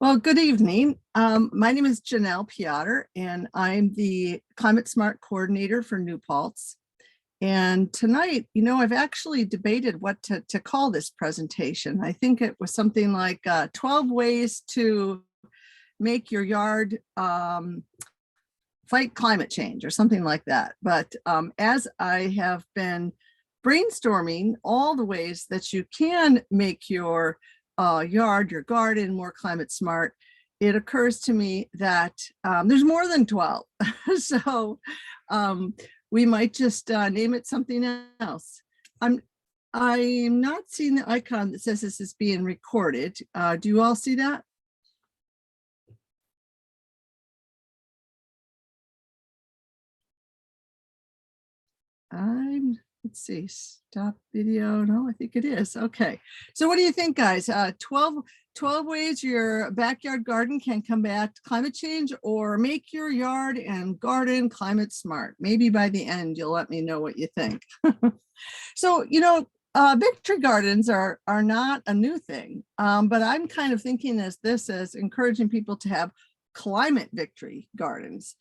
Well, good evening. My name is Janelle Piotr, and I'm the Climate Smart Coordinator for New Paltz. And tonight, I've actually debated what to call this presentation. I think it was something like 12 ways to make your yard fight climate change or something like that. But as I have been brainstorming all the ways that you can make your yard, your garden more climate smart, it occurs to me that there's more than 12. So we might just name it something else. I'm not seeing the icon that says this is being recorded. Do you all see that? Let's see, stop video. No, I think it is. Okay. So what do you think, guys? 12 ways your backyard garden can combat climate change or make your yard and garden climate smart. Maybe by the end, you'll let me know what you think. So, victory gardens are not a new thing, but I'm kind of thinking as encouraging people to have climate victory gardens.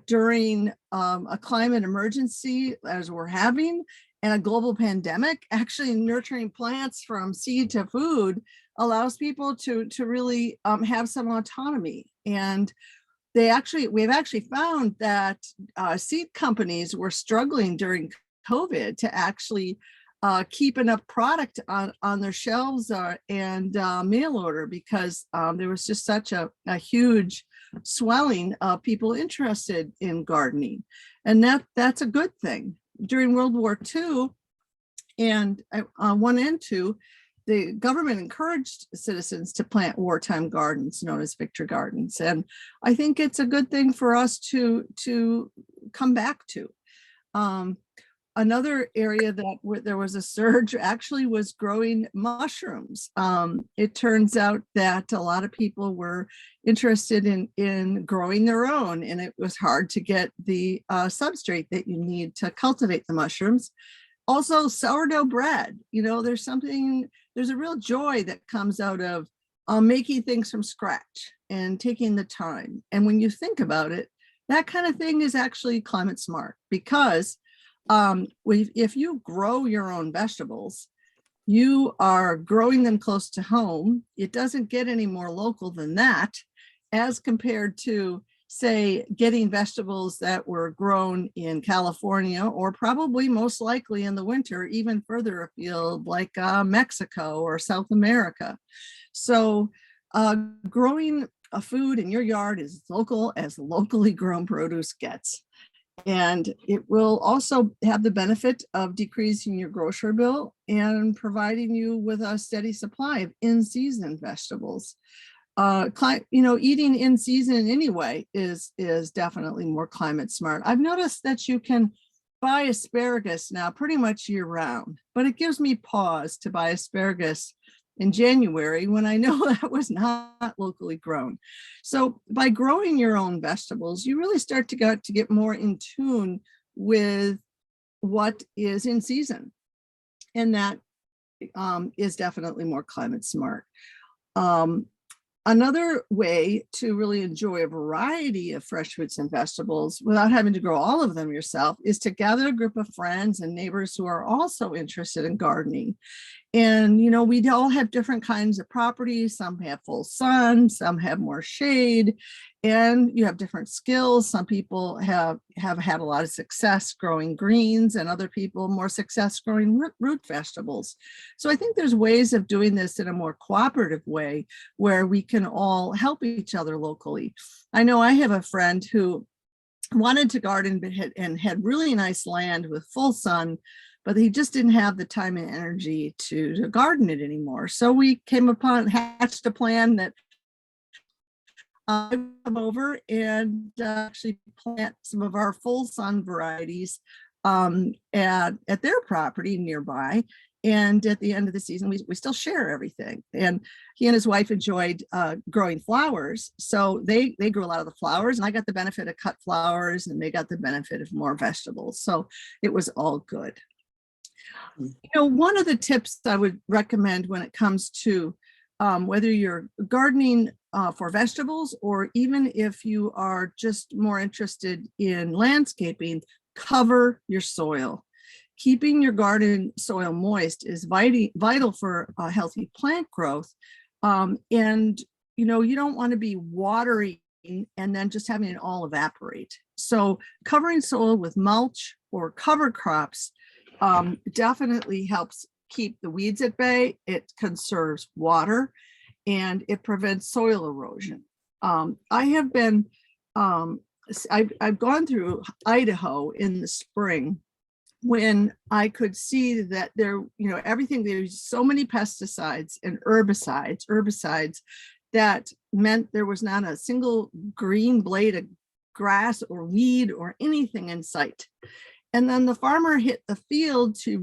During a climate emergency as we're having and a global pandemic, actually nurturing plants from seed to food allows people to really have some autonomy. And we've actually found that seed companies were struggling during COVID to actually keep enough product on their shelves and mail order because there was just such a huge swelling of people interested in gardening. And that's a good thing. During World War II and One and Two, the government encouraged citizens to plant wartime gardens known as victory gardens. And I think it's a good thing for us to come back to. Another area that there was a surge actually was growing mushrooms. It turns out that a lot of people were interested in growing their own, and it was hard to get the substrate that you need to cultivate the mushrooms. Also, sourdough bread. There's a real joy that comes out of making things from scratch and taking the time. And when you think about it, that kind of thing is actually climate smart because if you grow your own vegetables, you are growing them close to home. It doesn't get any more local than that, as compared to, say, getting vegetables that were grown in California or probably most likely in the winter, even further afield, like Mexico or South America. So growing a food in your yard is local as locally grown produce gets. And it will also have the benefit of decreasing your grocery bill and providing you with a steady supply of in-season vegetables. Eating in season anyway is definitely more climate smart. I've noticed that you can buy asparagus now pretty much year round, but it gives me pause to buy asparagus in January when I know that was not locally grown. So by growing your own vegetables, you really start to get more in tune with what is in season. And that is definitely more climate smart. Another way to really enjoy a variety of fresh fruits and vegetables without having to grow all of them yourself is to gather a group of friends and neighbors who are also interested in gardening. And, we all have different kinds of properties. Some have full sun, some have more shade, and you have different skills. Some people have had a lot of success growing greens and other people more success growing root vegetables. So I think there's ways of doing this in a more cooperative way where we can all help each other locally. I know I have a friend who wanted to garden but had really nice land with full sun, but he just didn't have the time and energy to garden it anymore. So we hatched a plan that I come over and actually plant some of our full sun varieties at their property nearby. And at the end of the season, we still share everything. And he and his wife enjoyed growing flowers. So they grew a lot of the flowers, and I got the benefit of cut flowers, and they got the benefit of more vegetables. So it was all good. One of the tips I would recommend when it comes to whether you're gardening for vegetables, or even if you are just more interested in landscaping, cover your soil. Keeping your garden soil moist is vital for healthy plant growth. And you don't want to be watering and then just having it all evaporate. So covering soil with mulch or cover crops definitely helps keep the weeds at bay. It conserves water and it prevents soil erosion. I've gone through Idaho in the spring when I could see that everything, there's so many pesticides and herbicides that meant there was not a single green blade of grass or weed or anything in sight. And then the farmer hit the field to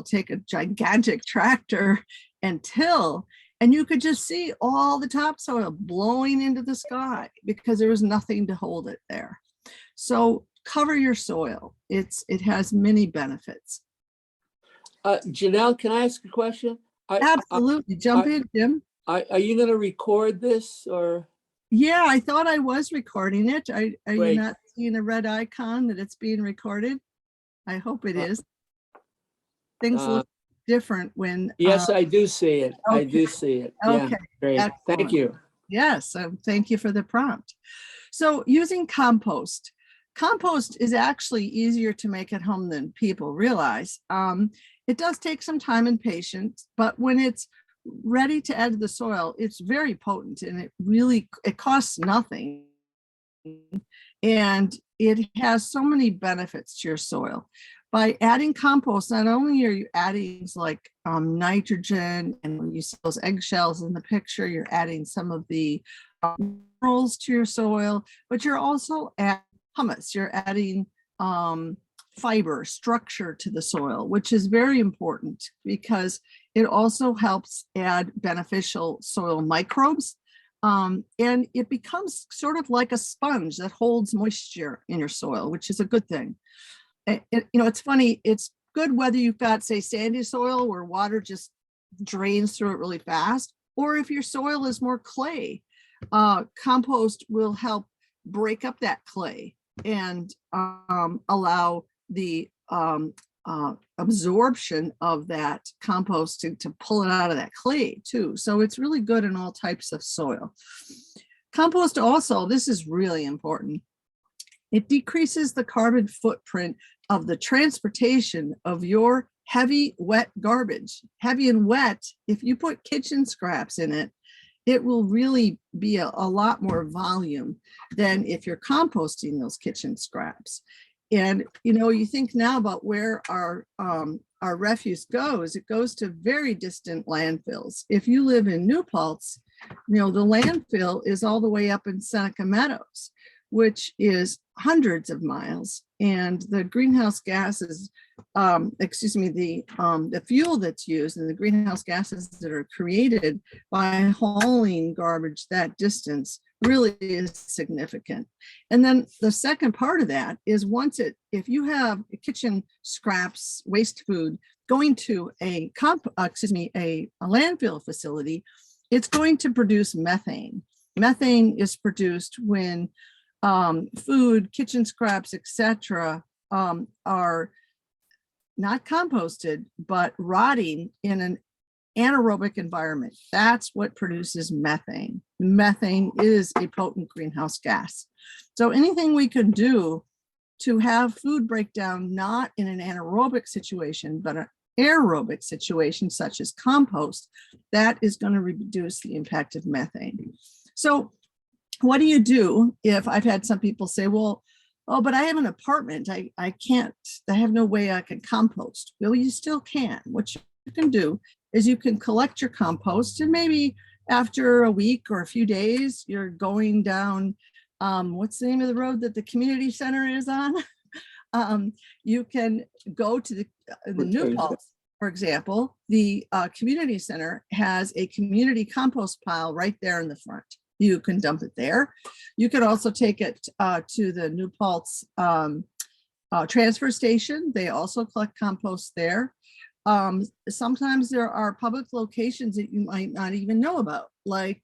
take a gigantic tractor and till, and you could just see all the topsoil blowing into the sky because there was nothing to hold it there. So cover your soil. It has many benefits. Janelle, can I ask a question? Absolutely. Jump in, Jim. Are you going to record this or? Yeah, I thought I was recording it. Are Great. you not seeing a red icon that it's being recorded? I hope it is. Things look different when. Yes, I do see it. Okay. I do see it. Okay. Yeah, great. Excellent. Thank you. Yes, thank you for the prompt. So using compost. Compost is actually easier to make at home than people realize. It does take some time and patience, but when it's ready to add to the soil, it's very potent and it costs nothing. And it has so many benefits to your soil. By adding compost, not only are you adding things like nitrogen, and when you see those eggshells in the picture, you're adding some of the minerals to your soil, but you're also adding humus, you're adding fiber, structure to the soil, which is very important because it also helps add beneficial soil microbes. And it becomes sort of like a sponge that holds moisture in your soil, which is a good thing. It's funny, it's good whether you've got, say, sandy soil where water just drains through it really fast, or if your soil is more clay, compost will help break up that clay and allow the absorption of that compost to pull it out of that clay too. So it's really good in all types of soil. Compost also, this is really important, it decreases the carbon footprint of the transportation of your heavy, wet garbage. Heavy and wet, if you put kitchen scraps in it, it will really be a lot more volume than if you're composting those kitchen scraps. And you think now about where our refuse goes. It goes to very distant landfills. If you live in New Paltz, the landfill is all the way up in Seneca Meadows, which is hundreds of miles, and the greenhouse gases, the fuel that's used and the greenhouse gases that are created by hauling garbage that distance really is significant. And then the second part of that is if you have kitchen scraps, waste food going to a landfill facility, it's going to produce methane. Methane is produced when food, kitchen scraps, etc., are not composted, but rotting in an anaerobic environment. That's what produces methane. Methane is a potent greenhouse gas. So anything we can do to have food breakdown, not in an anaerobic situation, but an aerobic situation, such as compost, that is going to reduce the impact of methane. So what do you do if I've had some people say, well, oh, but I have an apartment. I have no way I can compost. Well, you still can. What you can do is you can collect your compost, and maybe after a week or a few days, you're going down, what's the name of the road that the community center is on? You can go to the New Paltz, for example. The community center has a community compost pile right there in the front. You can dump it there. You can also take it to the New Paltz transfer station. They also collect compost there. Sometimes there are public locations that you might not even know about, like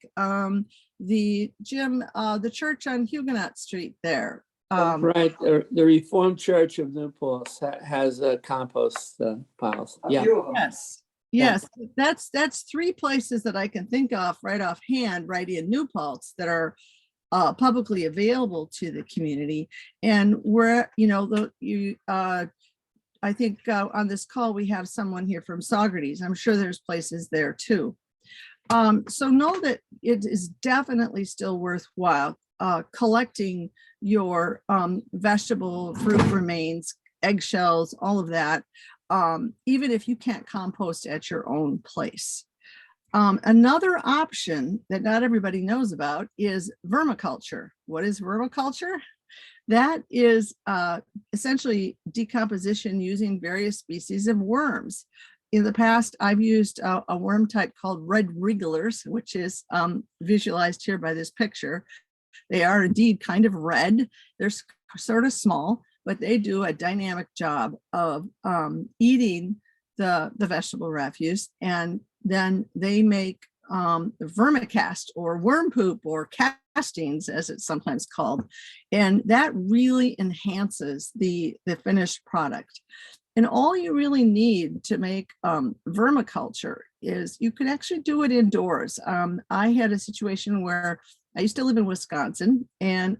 the gym, the church on Huguenot Street there. Right, the Reformed Church of New Paltz has compost piles. Yeah. Yes. Yes, that's three places that I can think of right offhand, right in New Paltz, that are publicly available to the community. And where, you know, I think on this call, we have someone here from Saugerties. I'm sure there's places there too. So know that it is definitely still worthwhile collecting your vegetable, fruit remains, eggshells, all of that, even if you can't compost at your own place. Another option that not everybody knows about is vermiculture. What is vermiculture? That is essentially decomposition using various species of worms. In the past, I've used a worm type called red wrigglers, which is visualized here by this picture. They are indeed kind of red. They're sort of small, but they do a dynamic job of eating the vegetable refuse, and then they make vermicast or worm poop or castings, as it's sometimes called, and that really enhances the finished product. And all you really need to make vermiculture is you can actually do it indoors. I had a situation where I used to live in Wisconsin, and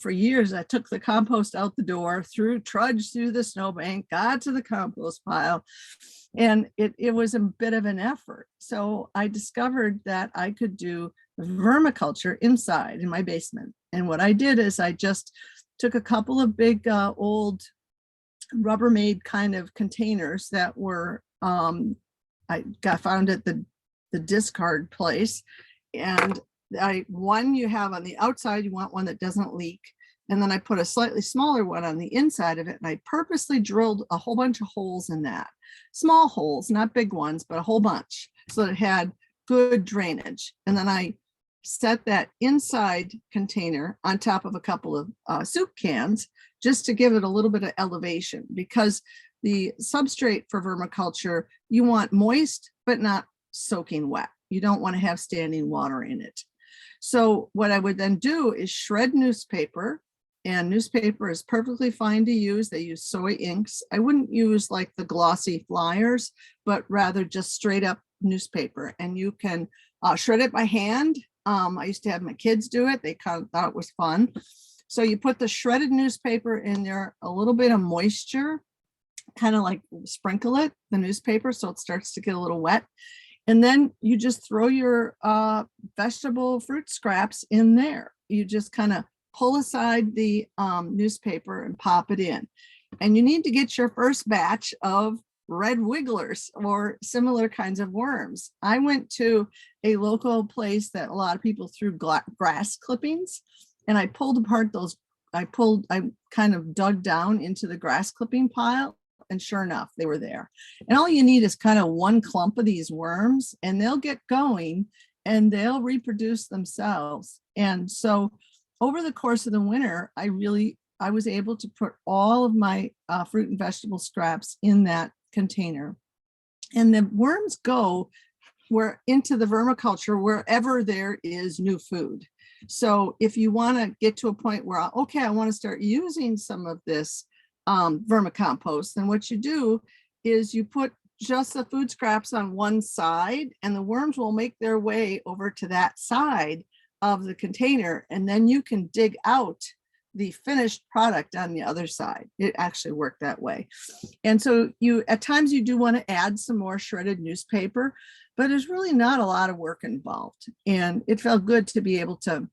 for years, I took the compost out the door, trudged through the snowbank, got to the compost pile, and it was a bit of an effort. So I discovered that I could do vermiculture inside in my basement. And what I did is I just took a couple of big old Rubbermaid kind of containers that were I found at the discard place, and one you have on the outside, you want one that doesn't leak, and then I put a slightly smaller one on the inside of it, and I purposely drilled a whole bunch of holes in that, small holes, not big ones, but a whole bunch, so that it had good drainage. And then I set that inside container on top of a couple of soup cans, just to give it a little bit of elevation, because the substrate for vermiculture, you want moist, but not soaking wet. You don't want to have standing water in it. So what I would then do is shred newspaper, and newspaper is perfectly fine to use. They use soy inks. I wouldn't use like the glossy flyers, but rather just straight up newspaper. And you can shred it by hand. I used to have my kids do it. They kind of thought it was fun. So you put the shredded newspaper in there, a little bit of moisture, kind of like sprinkle the newspaper so it starts to get a little wet. And then you just throw your vegetable fruit scraps in there. You just kind of pull aside the newspaper and pop it in. And you need to get your first batch of red wigglers or similar kinds of worms. I went to a local place that a lot of people threw grass clippings, and I pulled apart those. I kind of dug down into the grass clipping pile, and sure enough, they were there. And all you need is kind of one clump of these worms, and they'll get going and they'll reproduce themselves. And so over the course of the winter, I was able to put all of my fruit and vegetable scraps in that container. And the worms go into the vermiculture wherever there is new food. So if you want to get to a point where, okay, I want to start using some of this vermicompost, then what you do is you put just the food scraps on one side, and the worms will make their way over to that side of the container, and then you can dig out the finished product on the other side. It actually worked that way. And so at times you do want to add some more shredded newspaper, but there's really not a lot of work involved. And it felt good to be able to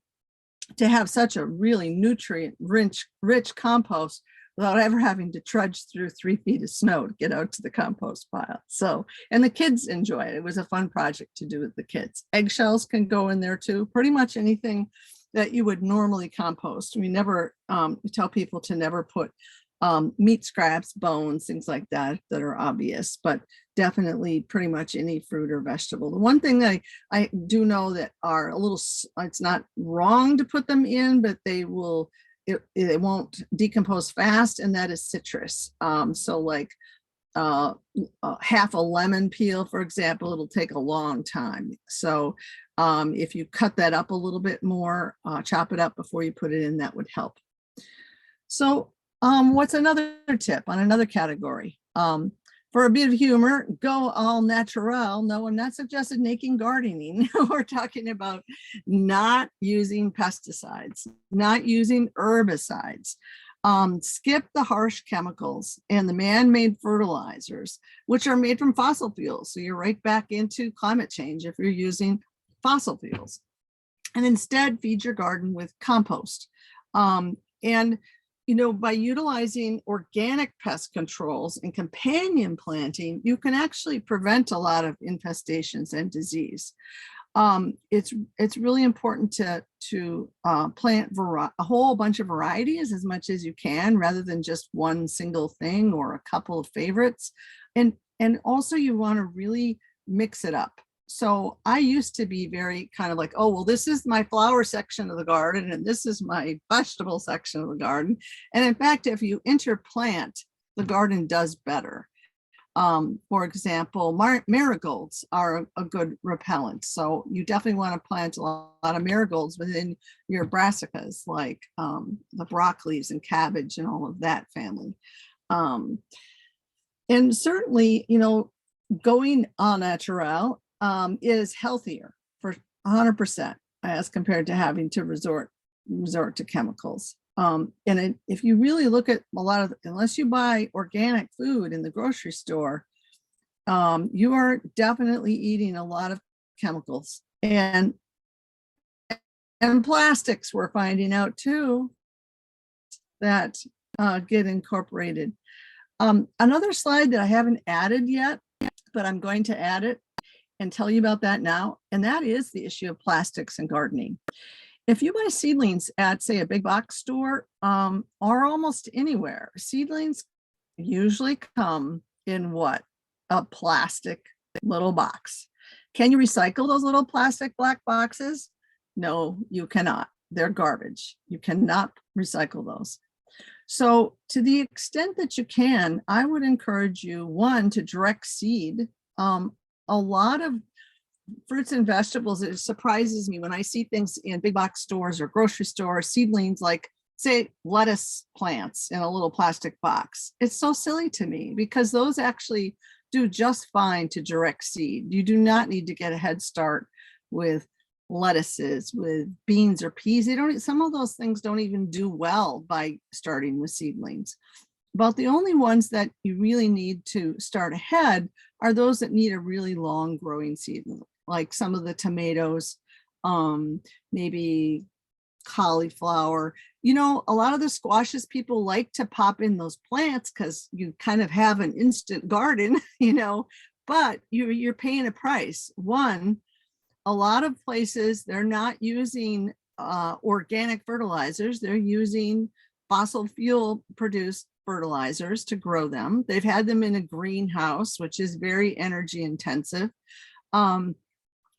have such a really nutrient rich compost without ever having to trudge through 3 feet of snow to get out to the compost pile. So, and the kids enjoy it. It was a fun project to do with the kids. Eggshells can go in there too. Pretty much anything that you would normally compost. We never tell people to never put meat scraps, bones, things like that are obvious, but definitely pretty much any fruit or vegetable. The one thing that I do know that are a little, it's not wrong to put them in, but they won't decompose fast, and that is citrus. So like half a lemon peel, for example, it'll take a long time. So if you cut that up a little bit more, chop it up before you put it in, that would help. So what's another tip on another category? For a bit of humor, go all natural. No, I'm not suggesting making gardening. We're talking about not using pesticides, not using herbicides. Skip the harsh chemicals and the man-made fertilizers, which are made from fossil fuels. So you're right back into climate change if you're using fossil fuels. And instead feed your garden with compost. And by utilizing organic pest controls and companion planting, you can actually prevent a lot of infestations and disease. It's really important to plant a whole bunch of varieties as much as you can, rather than just one single thing or a couple of favorites. And also you want to really mix it up. So I used to be very kind of like, oh, well, this is my flower section of the garden and this is my vegetable section of the garden. And in fact, if you interplant, the garden does better. For example, marigolds are a good repellent. So you definitely want to plant a lot of marigolds within your brassicas, like the broccolis and cabbage and all of that family. And certainly, going au naturel is healthier for 100% as compared to having to resort to chemicals. If you really look at a lot of, unless you buy organic food in the grocery store, you are definitely eating a lot of chemicals and plastics. We're finding out too that get incorporated. Another slide that I haven't added yet, but I'm going to add it and tell you about that now, and that is the issue of plastics and gardening. If you buy seedlings at, say, a big box store or almost anywhere, seedlings usually come in what? A plastic little box. Can you recycle those little plastic black boxes? No, you cannot. They're garbage. You cannot recycle those. So to the extent that you can, I would encourage you, one, to direct seed. A lot of fruits and vegetables, it surprises me when I see things in big box stores or grocery stores, seedlings like, say, lettuce plants in a little plastic box. It's so silly to me because those actually do just fine to direct seed. You do not need to get a head start with lettuces, with beans or peas. Some of those things don't even do well by starting with seedlings. But the only ones that you really need to start ahead are those that need a really long growing seedling, like some of the tomatoes, maybe cauliflower. A lot of the squashes, people like to pop in those plants because you kind of have an instant garden, but you're paying a price. One, a lot of places, they're not using organic fertilizers. They're using fossil fuel produced fertilizers to grow them. They've had them in a greenhouse, which is very energy intensive. And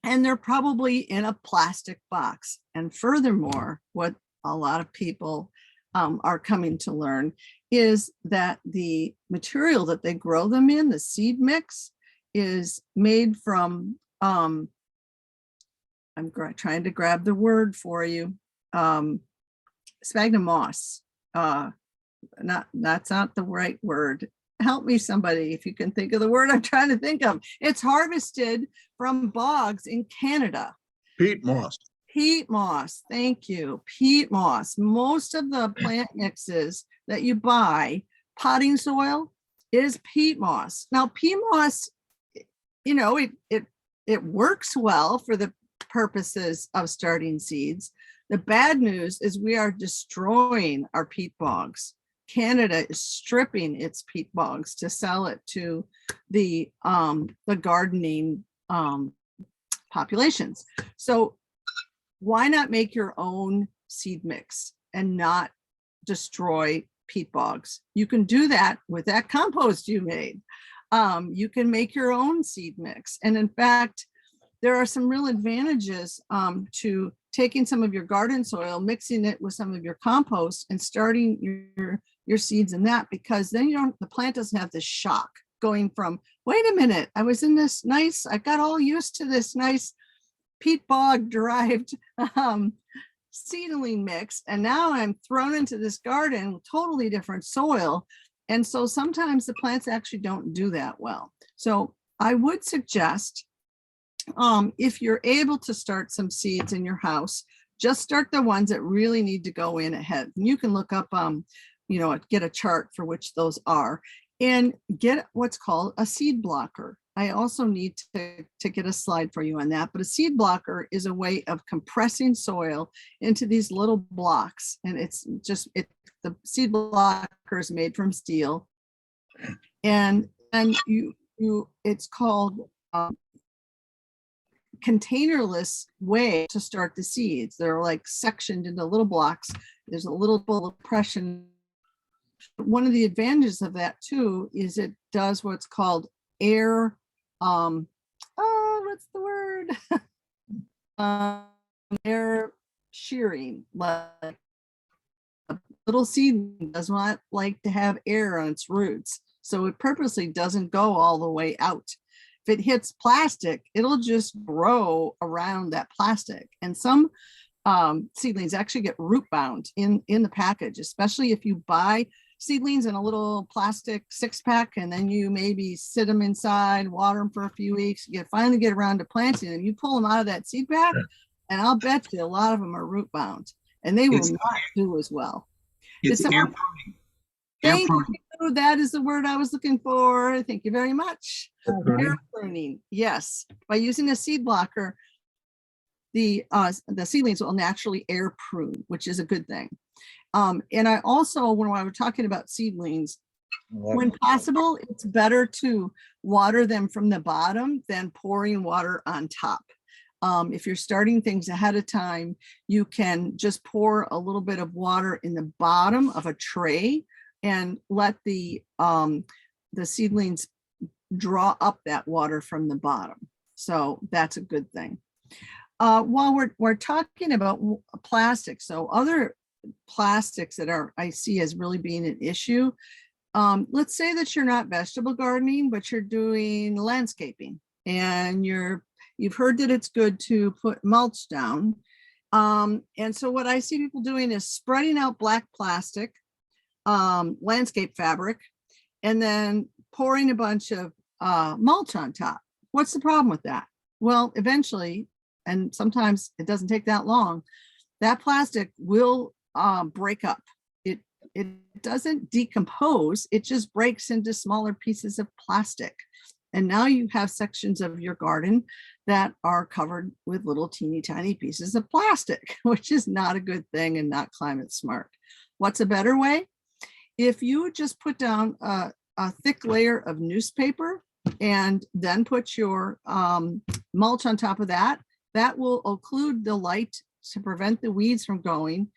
they're probably in a plastic box. And furthermore, what a lot of people are coming to learn is that the material that they grow them in, the seed mix, is made from, I'm trying to grab the word for you, sphagnum moss. That's not the right word. Help me, somebody, if you can think of the word I'm trying to think of. It's harvested from bogs in Canada. Peat moss. Peat moss, thank you. Peat moss. Most of the plant mixes that you buy, potting soil, is peat moss. Now, peat moss, it works well for the purposes of starting seeds. The bad news is we are destroying our peat bogs. Canada is stripping its peat bogs to sell it to the gardening populations. So why not make your own seed mix and not destroy peat bogs? You can do that with that compost you made. You can make your own seed mix. And in fact, there are some real advantages to taking some of your garden soil, mixing it with some of your compost and starting your seeds in that, because then the plant doesn't have this shock going from, wait a minute, I was in this nice, I got all used to this nice peat bog derived seedling mix, and now I'm thrown into this garden with totally different soil. And so sometimes the plants actually don't do that well. So I would suggest, if you're able to start some seeds in your house, just start the ones that really need to go in ahead. And you can look up, get a chart for which those are, and get what's called a seed blocker. I also need to get a slide for you on that, but a seed blocker is a way of compressing soil into these little blocks. And the seed blocker is made from steel, and it's called containerless way to start the seeds. They're like sectioned into little blocks. There's a little compression. One of the advantages of that too is it does what's called air, what's the word? Air shearing. Like a little seed does not like to have air on its roots, so it purposely doesn't go all the way out. If it hits plastic, it'll just grow around that plastic. And some seedlings actually get root bound in the package, especially if you buy seedlings in a little plastic 6-pack, and then you maybe sit them inside, water them for a few weeks, you finally get around to planting them, you pull them out of that seed pack, and I'll bet you a lot of them are root bound, and they will not do as well. It's air pruning. Thank you. That is the word I was looking for. Thank you very much. Air pruning. Yes. By using a seed blocker, the seedlings will naturally air prune, which is a good thing. And I also, when I was talking about seedlings, when possible, it's better to water them from the bottom than pouring water on top. If you're starting things ahead of time, you can just pour a little bit of water in the bottom of a tray and let the seedlings draw up that water from the bottom. So that's a good thing. While we're talking about plastic, so other plastics that I see as really being an issue. Let's say that you're not vegetable gardening, but you're doing landscaping, and you've heard that it's good to put mulch down. And so what I see people doing is spreading out black plastic, landscape fabric, and then pouring a bunch of mulch on top. What's the problem with that? Well, eventually, and sometimes it doesn't take that long, that plastic will break up. It doesn't decompose, it just breaks into smaller pieces of plastic. And now you have sections of your garden that are covered with little teeny tiny pieces of plastic, which is not a good thing and not climate smart. What's a better way? If you just put down a thick layer of newspaper and then put your mulch on top of that, that will occlude the light to prevent the weeds from going.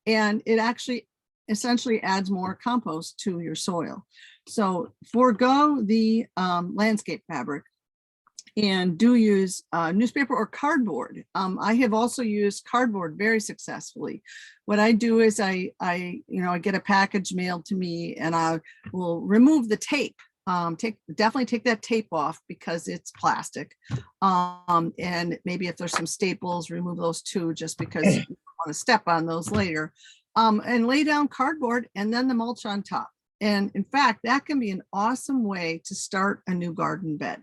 And it actually essentially adds more compost to your soil. So forego the landscape fabric and do use newspaper or cardboard. I have also used cardboard very successfully. What I do is I get a package mailed to me, and I will remove the tape. Definitely take that tape off because it's plastic. And maybe if there's some staples, remove those too, just because you want to step on those later. And lay down cardboard and then the mulch on top. And in fact, that can be an awesome way to start a new garden bed.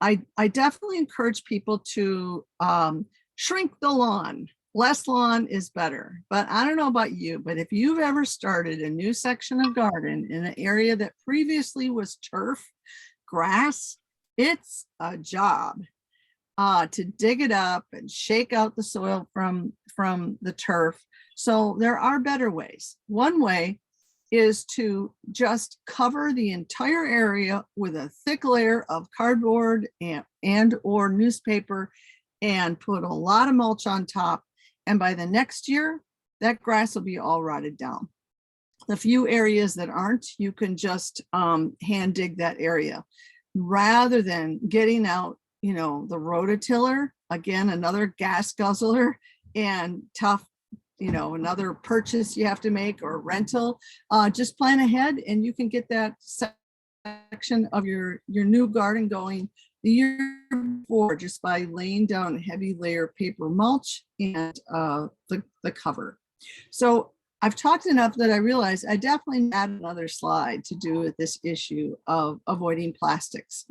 I definitely encourage people to shrink the lawn. Less lawn is better. But I don't know about you, but if you've ever started a new section of garden in an area that previously was turf, grass, it's a job to dig it up and shake out the soil from the turf. So there are better ways. One way is to just cover the entire area with a thick layer of cardboard and or newspaper and put a lot of mulch on top. And by the next year, that grass will be all rotted down. The few areas that aren't, you can just hand dig that area rather than getting out, the rototiller, again, another gas guzzler and tough, another purchase you have to make or rental. Just plan ahead and you can get that section of your new garden going the year before just by laying down a heavy layer of paper mulch and the cover. So I've talked enough that I realized I definitely add another slide to do with this issue of avoiding plastics.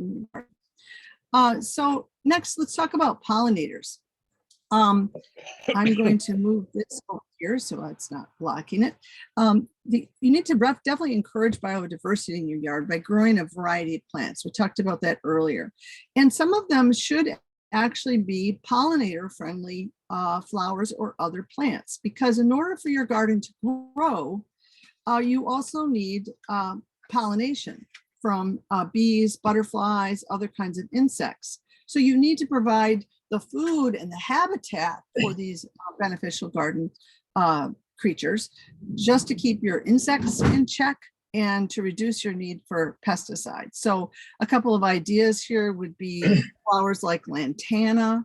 So next, let's talk about pollinators. I'm going to move this over here so it's not blocking it. You need to definitely encourage biodiversity in your yard by growing a variety of plants. We talked about that earlier. And some of them should actually be pollinator friendly flowers or other plants, because in order for your garden to grow, you also need pollination from bees, butterflies, other kinds of insects. So you need to provide the food and the habitat for these beneficial garden creatures just to keep your insects in check and to reduce your need for pesticides. So a couple of ideas here would be flowers like lantana.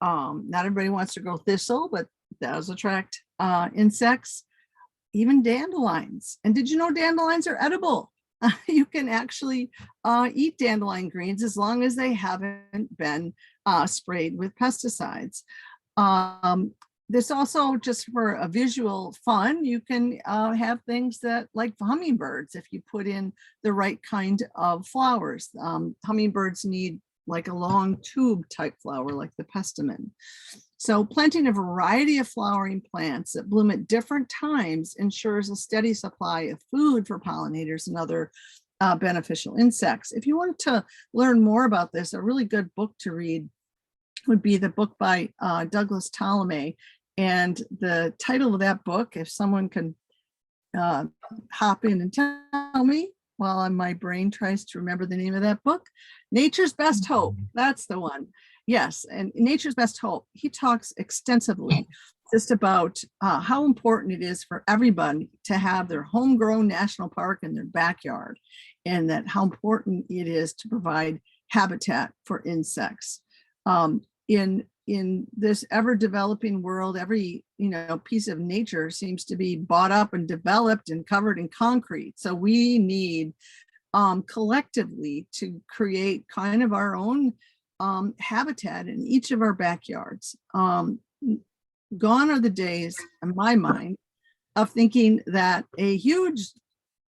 Not everybody wants to grow thistle, but that does attract insects. Even dandelions. And did you know dandelions are edible? You can actually eat dandelion greens as long as they haven't been sprayed with pesticides. This also, just for a visual fun, you can have things that like hummingbirds if you put in the right kind of flowers. Hummingbirds need like a long tube type flower like the pestamon. So planting a variety of flowering plants that bloom at different times ensures a steady supply of food for pollinators and other beneficial insects. If you want to learn more about this, a really good book to read would be the book by Douglas Ptolemy. And the title of that book, if someone can hop in and tell me while my brain tries to remember the name of that book, Nature's Best Hope. That's the one. Yes, and Nature's Best Hope. He talks extensively just about how important it is for everyone to have their homegrown national park in their backyard, and that how important it is to provide habitat for insects. In this ever-developing world, every piece of nature seems to be bought up and developed and covered in concrete. So we need collectively to create kind of our own habitat in each of our backyards. Gone are the days, in my mind, of thinking that a huge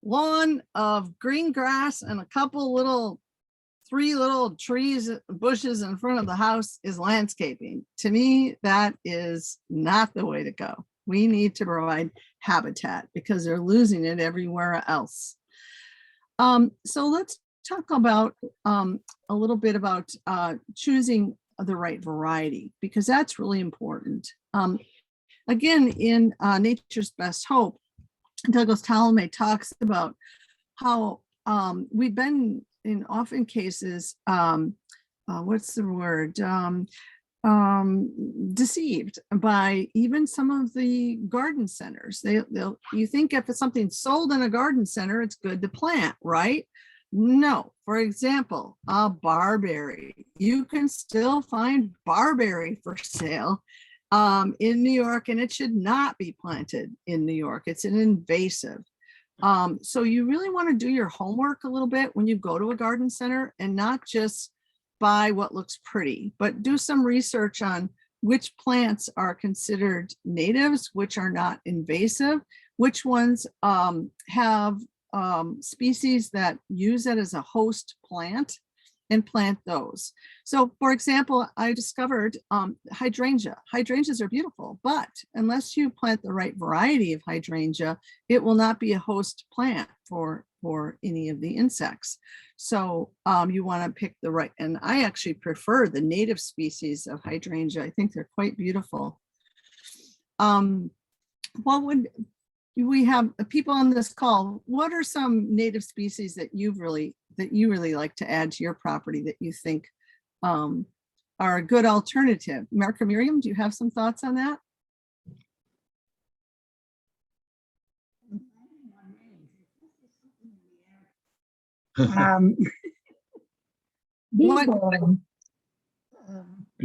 lawn of green grass and a couple three little trees, bushes in front of the house is landscaping. To me, that is not the way to go. We need to provide habitat because they're losing it everywhere else. So let's talk about a little bit about choosing the right variety, because that's really important. Again, in Nature's Best Hope, Douglas Ptolemy talks about how we've been in often cases, what's the word? Deceived by even some of the garden centers. You think if it's something sold in a garden center, it's good to plant, right? No. For example, barberry. You can still find barberry for sale in New York, and it should not be planted in New York. It's an invasive. So you really want to do your homework a little bit when you go to a garden center and not just buy what looks pretty, but do some research on which plants are considered natives, which are not invasive, which ones have species that use it as a host plant, and plant those. So for example, I discovered hydrangea. Hydrangeas are beautiful, but unless you plant the right variety of hydrangea, it will not be a host plant for any of the insects. So you want to pick the right, and I actually prefer the native species of hydrangea. I think they're quite beautiful. What would we have people on this call? What are some native species that you really like to add to your property that you think are a good alternative? Mark or Miriam, do you have some thoughts on that? Bee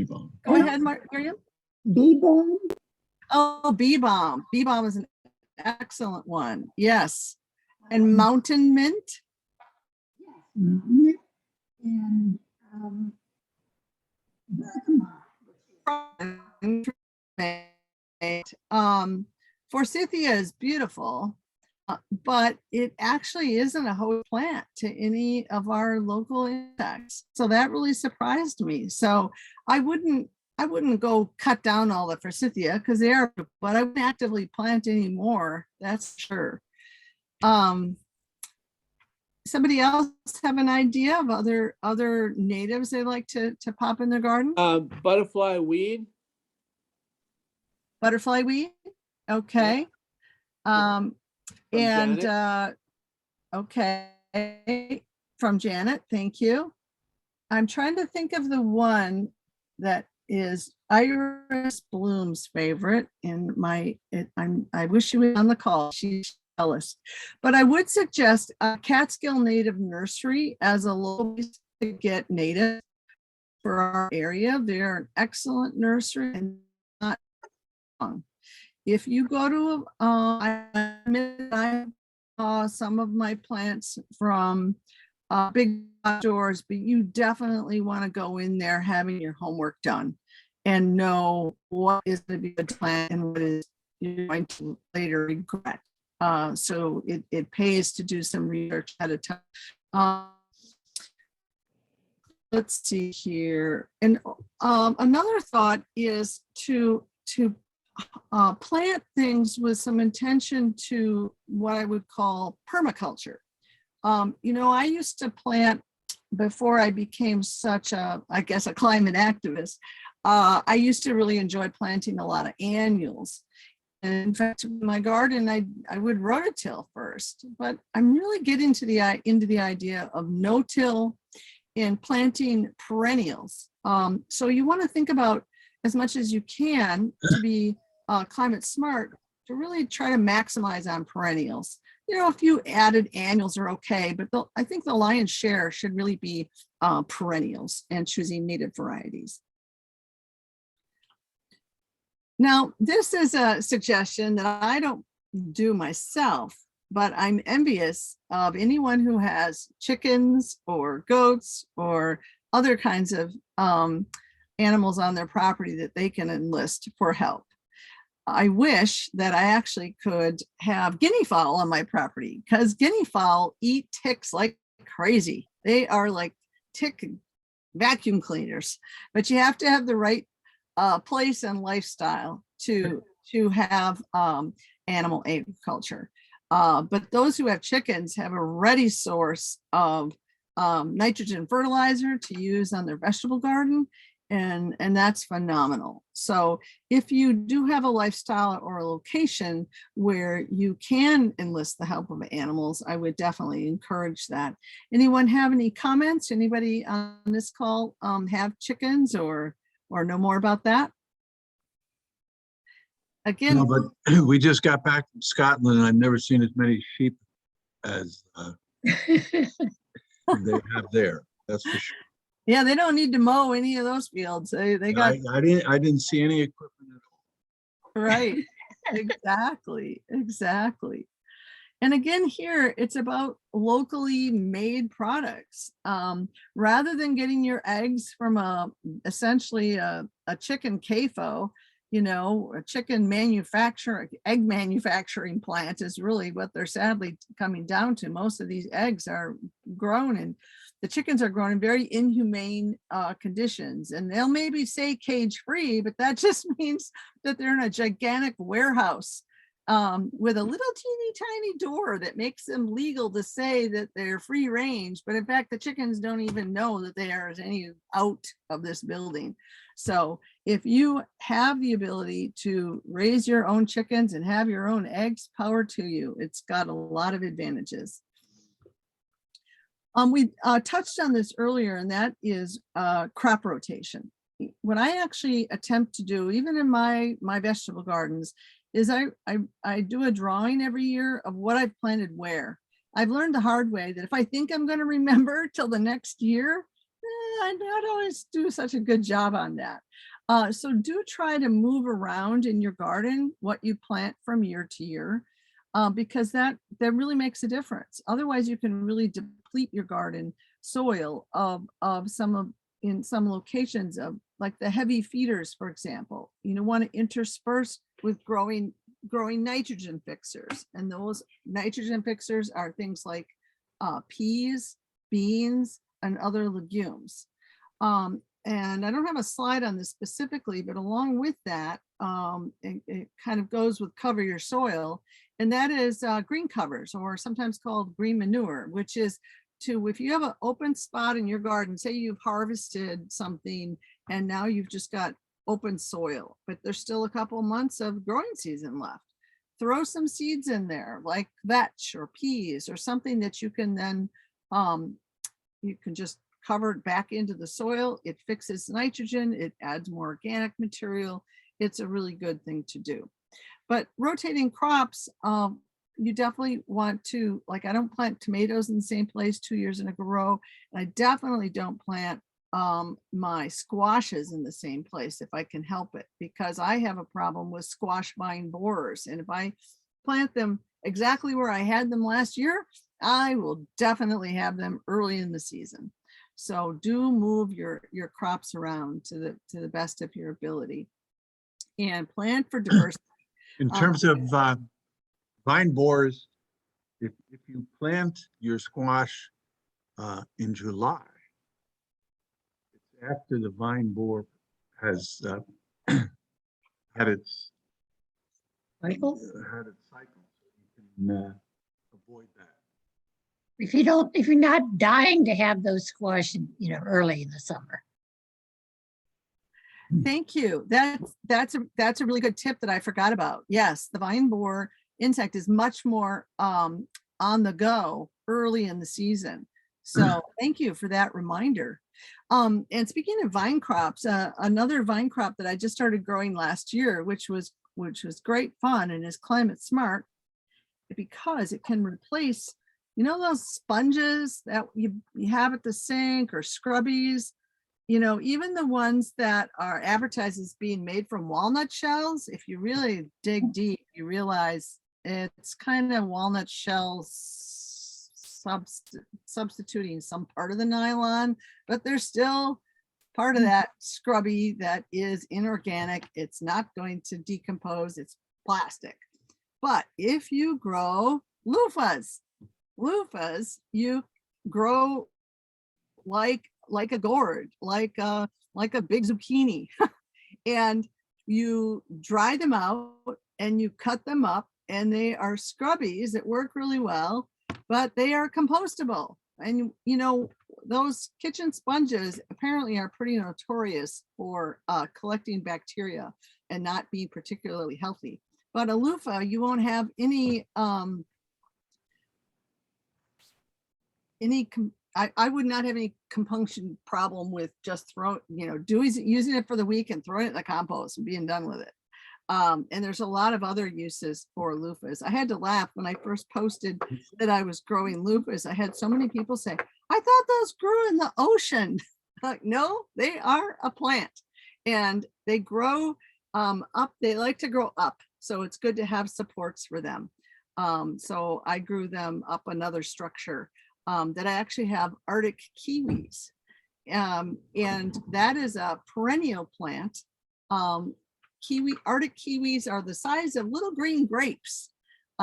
balm. Go ahead, Miriam. Bee balm. Oh, bee balm. Bee balm is an excellent one. Yes. And mountain mint. bergamot, and bergamot. Forsythia is beautiful, but it actually isn't a host plant to any of our local insects. So that really surprised me. So I wouldn't go cut down all the forsythia because they are, but I wouldn't actively plant any more. That's sure. Somebody else have an idea of other natives they like to pop in their garden? Butterfly weed. Butterfly weed. Okay. From And Janet. okay, from Janet, thank you. I'm trying to think of the one that is Iris Bloom's favorite in I wish she was on the call. She's jealous, but I would suggest a Catskill Native Nursery as a local place to get native for our area. They're an excellent nursery and not long. If you go to, I some of my plants from big stores, but you definitely want to go in there having your homework done and know what is going to be a good plant and what is you're going to later regret. So it pays to do some research at a time. Let's see here. And another thought is to plant things with some intention to what I would call permaculture. I used to plant before I became such a climate activist. I used to really enjoy planting a lot of annuals. And in fact, in my garden, I would rototill first, but I'm really getting into the idea of no-till and planting perennials. So you want to think about as much as you can to be climate smart, to really try to maximize on perennials. A few added annuals are okay, but I think the lion's share should really be perennials and choosing native varieties. Now, this is a suggestion that I don't do myself, but I'm envious of anyone who has chickens or goats or other kinds of animals on their property that they can enlist for help. I wish that I actually could have guinea fowl on my property because guinea fowl eat ticks like crazy. They are like tick vacuum cleaners, but you have to have the right place and lifestyle to have animal agriculture. But those who have chickens have a ready source of nitrogen fertilizer to use on their vegetable garden. And that's phenomenal. So if you do have a lifestyle or a location where you can enlist the help of animals, I would definitely encourage that. Anyone have any comments? Anybody on this call have chickens or know more about that? Again, No, but we just got back from Scotland and I've never seen as many sheep as they have there. That's for sure. yeah, they don't need to mow any of those fields. They got I didn't see any equipment at all. right. Exactly. And again, here it's about locally made products. Rather than getting your eggs from essentially a chicken CAFO, a chicken egg manufacturing plant is really what they're sadly coming down to. Most of these eggs are grown and the chickens are grown in very inhumane conditions, and they'll maybe say cage free, but that just means that they're in a gigantic warehouse with a little teeny tiny door that makes them legal to say that they're free range. But in fact, the chickens don't even know that they are any out of this building. So if you have the ability to raise your own chickens and have your own eggs, power to you. It's got a lot of advantages. We touched on this earlier, and that is crop rotation. What I actually attempt to do, even in my vegetable gardens, is I do a drawing every year of what I've planted where. I've learned the hard way that if I think I'm going to remember till the next year, I don't always do such a good job on that. So do try to move around in your garden what you plant from year to year. because that really makes a difference. Otherwise, you can really deplete your garden soil of in some locations of like the heavy feeders, for example. You want to intersperse with growing nitrogen fixers, and those nitrogen fixers are things like peas, beans, and other legumes. And I don't have a slide on this specifically, but along with that, it kind of goes with cover your soil, and that is green covers, or sometimes called green manure, which is if you have an open spot in your garden, say you've harvested something and now you've just got open soil, but there's still a couple months of growing season left. Throw some seeds in there, like vetch or peas or something that you can then, you can just cover it back into the soil. It fixes nitrogen, it adds more organic material. It's a really good thing to do. But rotating crops, you definitely want to, like, I don't plant tomatoes in the same place 2 years in a row. And I definitely don't plant my squashes in the same place if I can help it, because I have a problem with squash vine borers. And if I plant them exactly where I had them last year, I will definitely have them early in the season. So do move your crops around to the best of your ability and plant for diversity. In terms of vine borers, if you plant your squash in July, it's after the vine borer has had its Cycle? had its cycle, so you can avoid that. If you're not dying to have those squash, early in the summer. Thank you. That's a really good tip that I forgot about. Yes, the vine borer insect is much more on the go early in the season. So thank you for that reminder. And speaking of vine crops, another vine crop that I just started growing last year, which was great fun and is climate smart, because it can replace, those sponges that you have at the sink or scrubbies, even the ones that are advertised as being made from walnut shells. If you really dig deep, you realize it's kind of walnut shells substituting some part of the nylon, but there's still part of that scrubby that is inorganic. It's not going to decompose. It's plastic. But if you grow loofahs, you grow like a gourd, like a big zucchini, and you dry them out and you cut them up, and they are scrubbies that work really well, but they are compostable. And those kitchen sponges apparently are pretty notorious for collecting bacteria and not being particularly healthy. But a loofah, you won't have any I would not have any compunction problem with just using it for the week and throwing it in the compost and being done with it. And there's a lot of other uses for loofahs. I had to laugh when I first posted that I was growing loofahs. I had so many people say, I thought those grew in the ocean. Like, no, they are a plant, and they grow up. They like to grow up. So it's good to have supports for them. So I grew them up another structure that I actually have Arctic kiwis. And that is a perennial plant. Arctic kiwis are the size of little green grapes.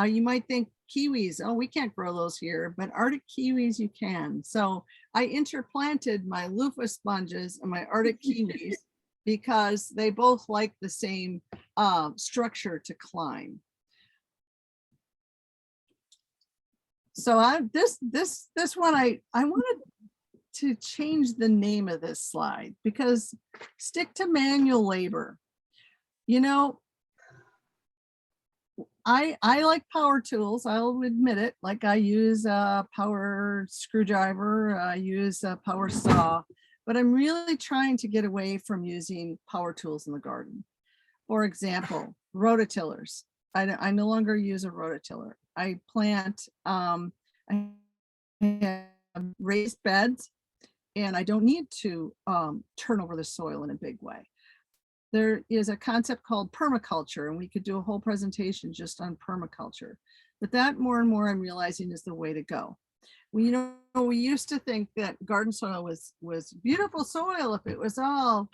You might think kiwis, oh, we can't grow those here, but Arctic kiwis you can. So I interplanted my loofah sponges and my Arctic kiwis because they both like the same structure to climb. So this one, I wanted to change the name of this slide, because stick to manual labor. I like power tools, I'll admit it. Like, I use a power screwdriver, I use a power saw, but I'm really trying to get away from using power tools in the garden. For example, rototillers. I no longer use a rototiller. I plant, I have raised beds, and I don't need to turn over the soil in a big way. There is a concept called permaculture, and we could do a whole presentation just on permaculture. But that more and more I'm realizing is the way to go. We, we used to think that garden soil was beautiful soil if it was all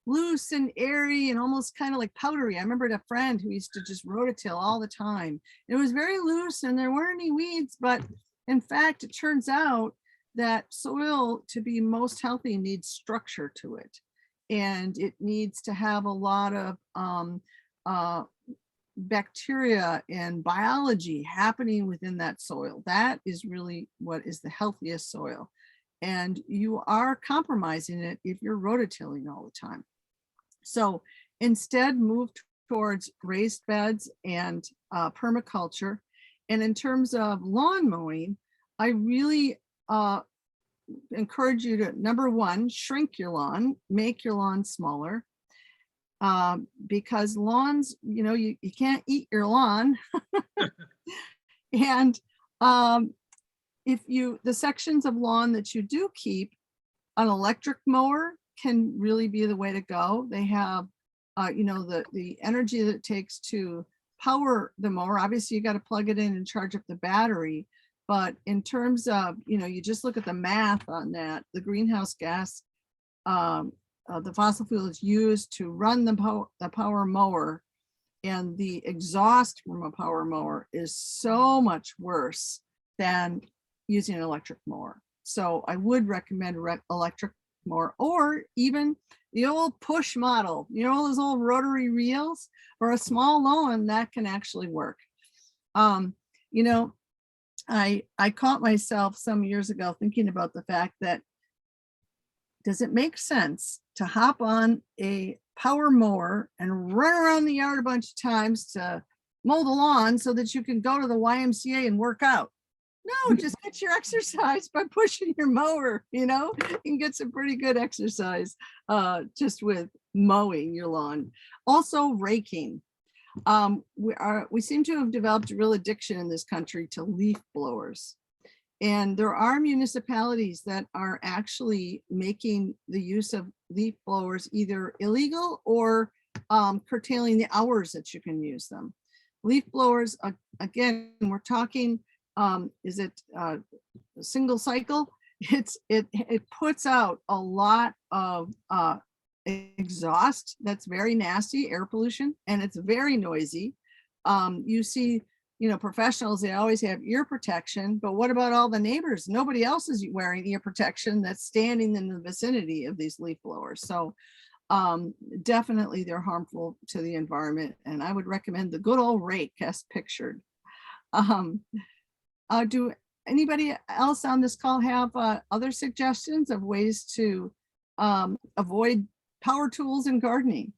loose and airy and almost kind of like powdery. I remembered a friend who used to just rototill all the time. It was very loose and there weren't any weeds, but in fact, it turns out that soil to be most healthy needs structure to it. And it needs to have a lot of bacteria and biology happening within that soil. That is really what is the healthiest soil. And you are compromising it if you're rototilling all the time. So instead move towards raised beds and permaculture. And in terms of lawn mowing, I really encourage you to, number one, shrink your lawn, make your lawn smaller. Because lawns, you can't eat your lawn. And the sections of lawn that you do keep, an electric mower can really be the way to go. They have, the energy that it takes to power the mower. Obviously, you got to plug it in and charge up the battery. But in terms of, you just look at the math on that, the greenhouse gas, the fossil fuels used to run the power mower and the exhaust from a power mower is so much worse than using an electric mower. So I would recommend electric mower, or even the old push model, those old rotary reels, or a small lawn that can actually work. I caught myself some years ago thinking about the fact that, does it make sense to hop on a power mower and run around the yard a bunch of times to mow the lawn so that you can go to the YMCA and work out? No, just get your exercise by pushing your mower. You can get some pretty good exercise just with mowing your lawn. Also raking. We seem to have developed a real addiction in this country to leaf blowers. And there are municipalities that are actually making the use of leaf blowers either illegal or curtailing the hours that you can use them. Leaf blowers, again, we're talking, is it a single cycle? It puts out a lot of exhaust that's very nasty, air pollution, and it's very noisy. You see, professionals, they always have ear protection, but what about all the neighbors? Nobody else is wearing ear protection that's standing in the vicinity of these leaf blowers. So definitely they're harmful to the environment. And I would recommend the good old rake as pictured. Do anybody else on this call have other suggestions of ways to avoid power tools in gardening?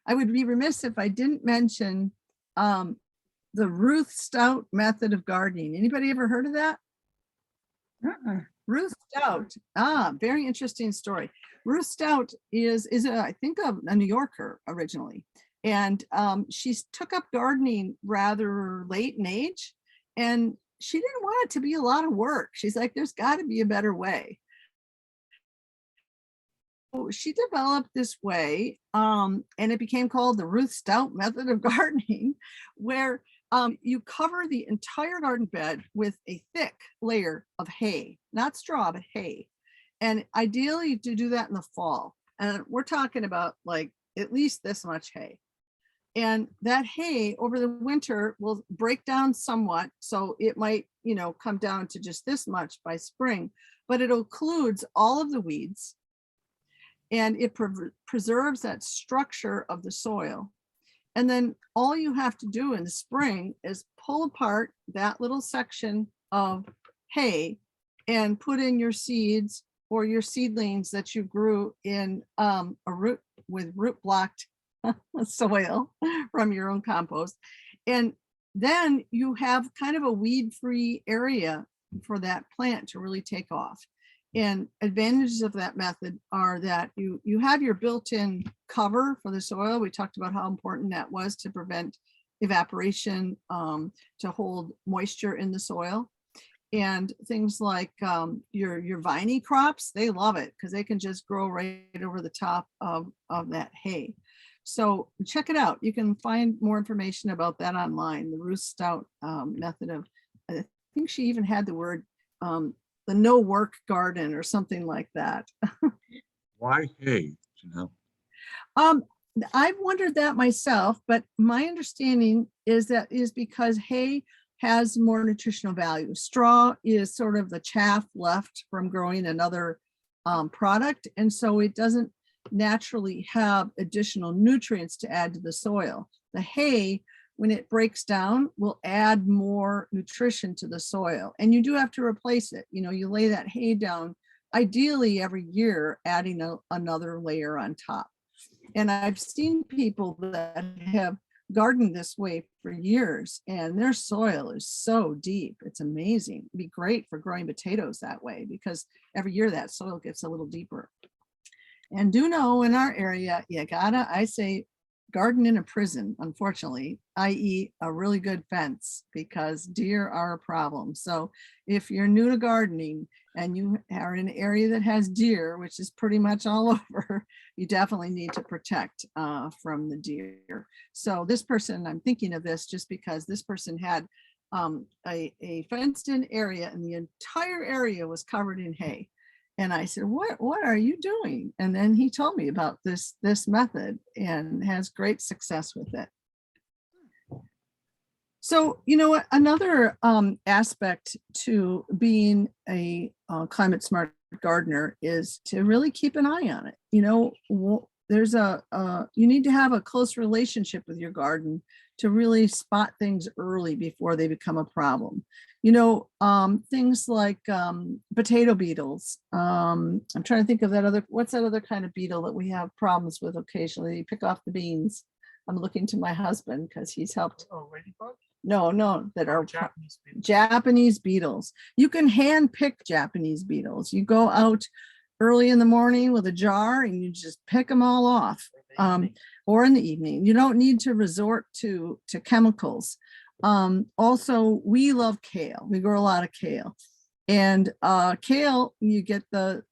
I would be remiss if I didn't mention the Ruth Stout method of gardening. Anybody ever heard of that? Ruth Stout. Very interesting story. Ruth Stout is I think a New Yorker originally. And she took up gardening rather late in age, and she didn't want it to be a lot of work. She's like, there's got to be a better way. She developed this way, and it became called the Ruth Stout method of gardening, where you cover the entire garden bed with a thick layer of hay, not straw, but hay. And ideally to do that in the fall. And we're talking about like at least this much hay. And that hay over the winter will break down somewhat. So it might, come down to just this much by spring, but it includes all of the weeds. And it preserves that structure of the soil. And then all you have to do in the spring is pull apart that little section of hay and put in your seeds or your seedlings that you grew in root blocked soil from your own compost. And then you have kind of a weed-free area for that plant to really take off. And advantages of that method are that you have your built-in cover for the soil. We talked about how important that was to prevent evaporation, to hold moisture in the soil. And things like your viney crops, they love it because they can just grow right over the top of that hay. So check it out. You can find more information about that online, the Ruth Stout method of, I think she even had the word, the no work garden or something like that. Why hay, you know? I've wondered that myself, but my understanding is that is because hay has more nutritional value. Straw is sort of the chaff left from growing another product, and so it doesn't naturally have additional nutrients to add to the soil. The hay, when it breaks down, will add more nutrition to the soil, and you do have to replace it. You know, you lay that hay down, ideally every year, adding another layer on top. And I've seen people that have gardened this way for years, and their soil is so deep. It's amazing. It'd be great for growing potatoes that way, because every year that soil gets a little deeper. And do know in our area, you gotta, I say, garden in a prison, unfortunately, i.e. a really good fence, because deer are a problem. So if you're new to gardening and you are in an area that has deer, which is pretty much all over, you definitely need to protect from the deer. So this person, I'm thinking of this just because this person had a fenced in area, and the entire area was covered in hay. And I said, what are you doing? And then he told me about this method, and has great success with it. So, you know what, another aspect to being a climate smart gardener is to really keep an eye on it. You know, there's you need to have a close relationship with your garden to really spot things early before they become a problem. You know, things like potato beetles. I'm trying to think of what's that other kind of beetle that we have problems with occasionally? You pick off the beans. I'm looking to my husband because he's helped. Oh, ladybug? No, that are Japanese beetle. Japanese beetles. You can hand pick Japanese beetles. You go out early in the morning with a jar and you just pick them all off. Or in the evening. You don't need to resort to chemicals. Also, we love kale. We grow a lot of kale. And kale, you get the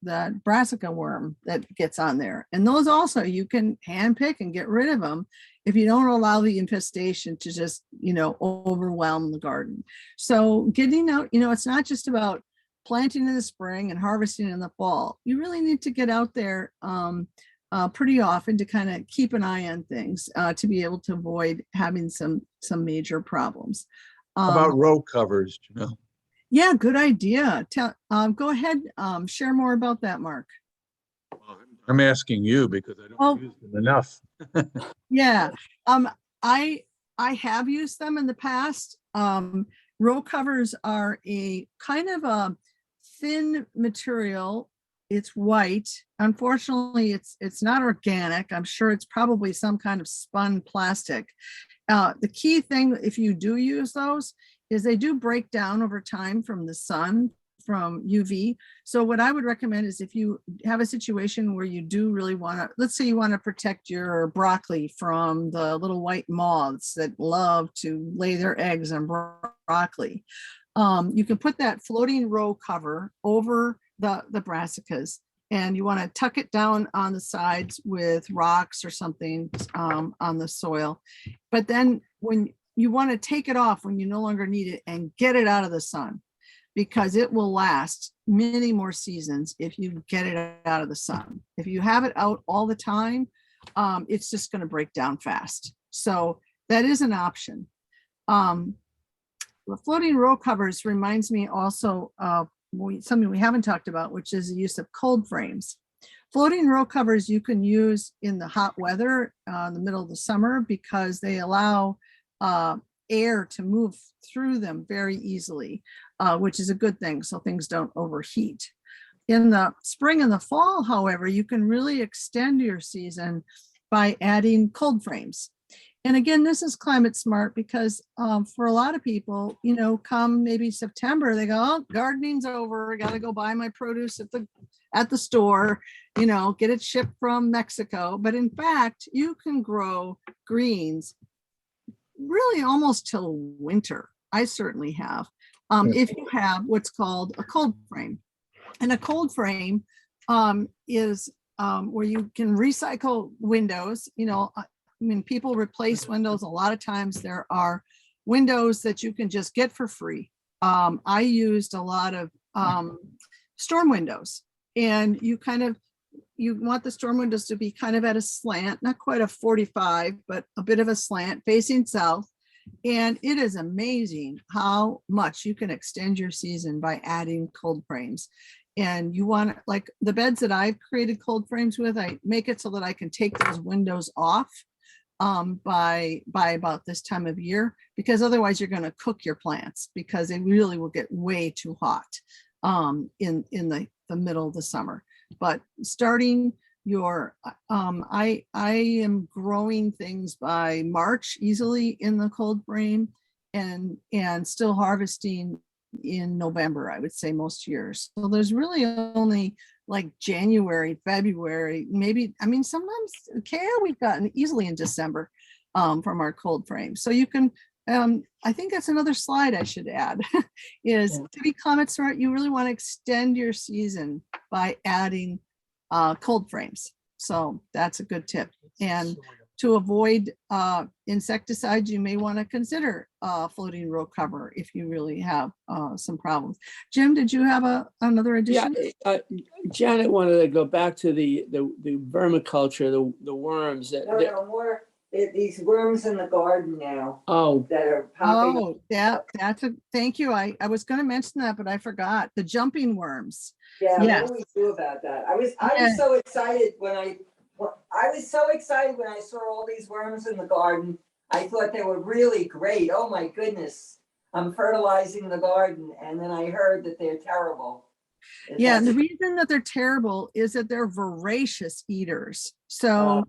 brassica worm that gets on there. And those also you can hand pick and get rid of them if you don't allow the infestation to just, you know, overwhelm the garden. So getting out, you know, it's not just about planting in the spring and harvesting in the fall. You really need to get out there pretty often to kind of keep an eye on things to be able to avoid having some major problems. How about row covers, you know? Yeah, good idea. Go ahead, share more about that, Mark. I'm asking you because I don't use them enough. Yeah, I have used them in the past. Row covers are a kind of a thin material. It's white. Unfortunately, it's not organic. I'm sure it's probably some kind of spun plastic. The key thing, if you do use those, is they do break down over time from the sun, from UV. So what I would recommend is if you have a situation where you do really want to, let's say you want to protect your broccoli from the little white moths that love to lay their eggs on broccoli, you can put that floating row cover over the brassicas, and you want to tuck it down on the sides with rocks or something on the soil. But then when you want to take it off when you no longer need it and get it out of the sun, because it will last many more seasons if you get it out of the sun. If you have it out all the time, it's just going to break down fast. So that is an option. The floating row covers reminds me also of something we haven't talked about, which is the use of cold frames. Floating row covers you can use in the hot weather in the middle of the summer because they allow air to move through them very easily, which is a good thing, so things don't overheat. In the spring and the fall, however, you can really extend your season by adding cold frames. And again, this is climate smart because for a lot of people, you know, come maybe September, they go, oh, gardening's over. I got to go buy my produce at the store, you know, get it shipped from Mexico. But in fact, you can grow greens really almost till winter. I certainly have. If you have what's called a cold frame. And a cold frame is where you can recycle windows. You know, when people replace windows, a lot of times there are windows that you can just get for free. I used a lot of storm windows, and you want the storm windows to be kind of at a slant, not quite a 45, but a bit of a slant facing south. And it is amazing how much you can extend your season by adding cold frames. And you want, like the beds that I've created cold frames with, I make it so that I can take those windows off by about this time of year, because otherwise you're going to cook your plants, because they really will get way too hot in the middle of the summer. But starting your I am growing things by March easily in the cold frame, and still harvesting in November, I would say, most years. So there's really only like January, February, maybe, I mean, sometimes kale we've gotten easily in December from our cold frame. So you can, I think that's another slide I should add, is to be climate smart, you really want to extend your season by adding cold frames. So that's a good tip. And to avoid insecticides, you may want to consider floating row cover if you really have some problems. Jim, did you have another addition? Yeah, Janet wanted to go back to the vermiculture, the worms. No, more these worms in the garden now Oh, that are popping. Oh, that's a, thank you. I was going to mention that, but I forgot. The jumping worms. Yeah, Yes. what do we do about that? I was Yeah. so excited when I saw all these worms in the garden. I thought they were really great. Oh my goodness. I'm fertilizing the garden, and then I heard that they're terrible. Yeah, and the reason that they're terrible is that they're voracious eaters. So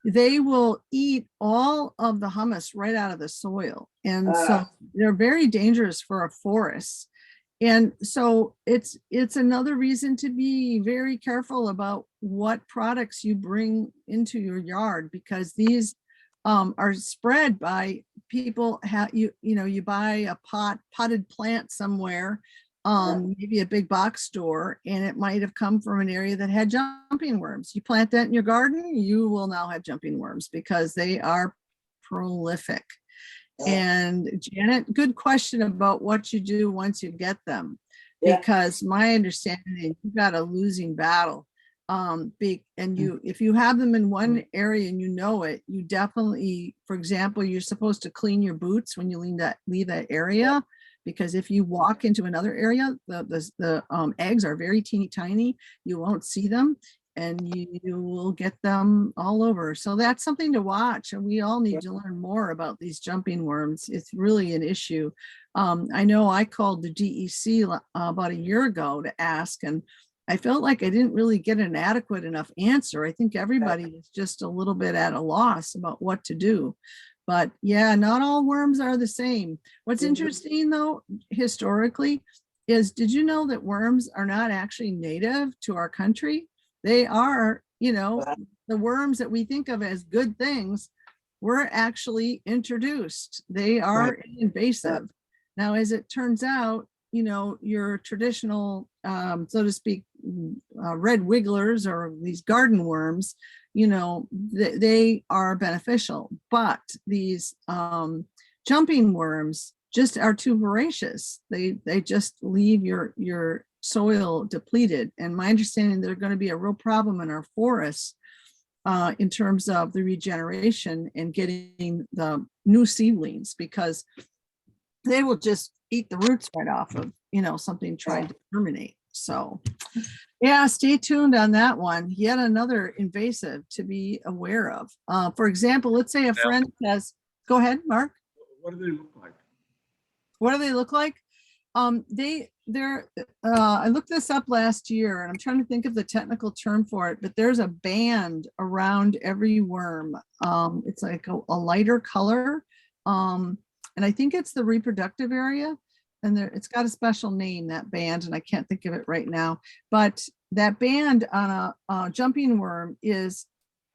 they will eat all of the humus right out of the soil. And so they're very dangerous for a forest. And so it's another reason to be very careful about what products you bring into your yard, because these are spread by people. You buy a potted plant somewhere, maybe a big box store, and it might have come from an area that had jumping worms. You plant that in your garden, you will now have jumping worms because they are prolific. And Janet, good question about what you do once you get them, because my understanding, you've got a losing battle. If you have them in one area and you know it, you definitely, for example, you're supposed to clean your boots when you leave that area, because if you walk into another area, the eggs are very teeny tiny, you won't see them, and you will get them all over. So that's something to watch. And we all need to learn more about these jumping worms. It's really an issue. I know I called the DEC about a year ago to ask, and I felt like I didn't really get an adequate enough answer. I think everybody is just a little bit at a loss about what to do. But yeah, not all worms are the same. What's interesting though, historically, is did you know that worms are not actually native to our country? They are, the worms that we think of as good things were actually introduced. They are invasive. Now, as it turns out, your traditional, so to speak, red wigglers or these garden worms, they are beneficial, but these jumping worms just are too voracious. They just leave your soil depleted. And my understanding, they're going to be a real problem in our forests in terms of the regeneration and getting the new seedlings, because they will just eat the roots right off of, something trying to germinate. So yeah, stay tuned on that one. Yet another invasive to be aware of. For example, let's say a friend says, go ahead, Mark. What do they look like? What do they look like? I looked this up last year, and I'm trying to think of the technical term for it, but there's a band around every worm. It's like a lighter color. And I think it's the reproductive area, and it's got a special name, that band, and I can't think of it right now. But that band on a jumping worm is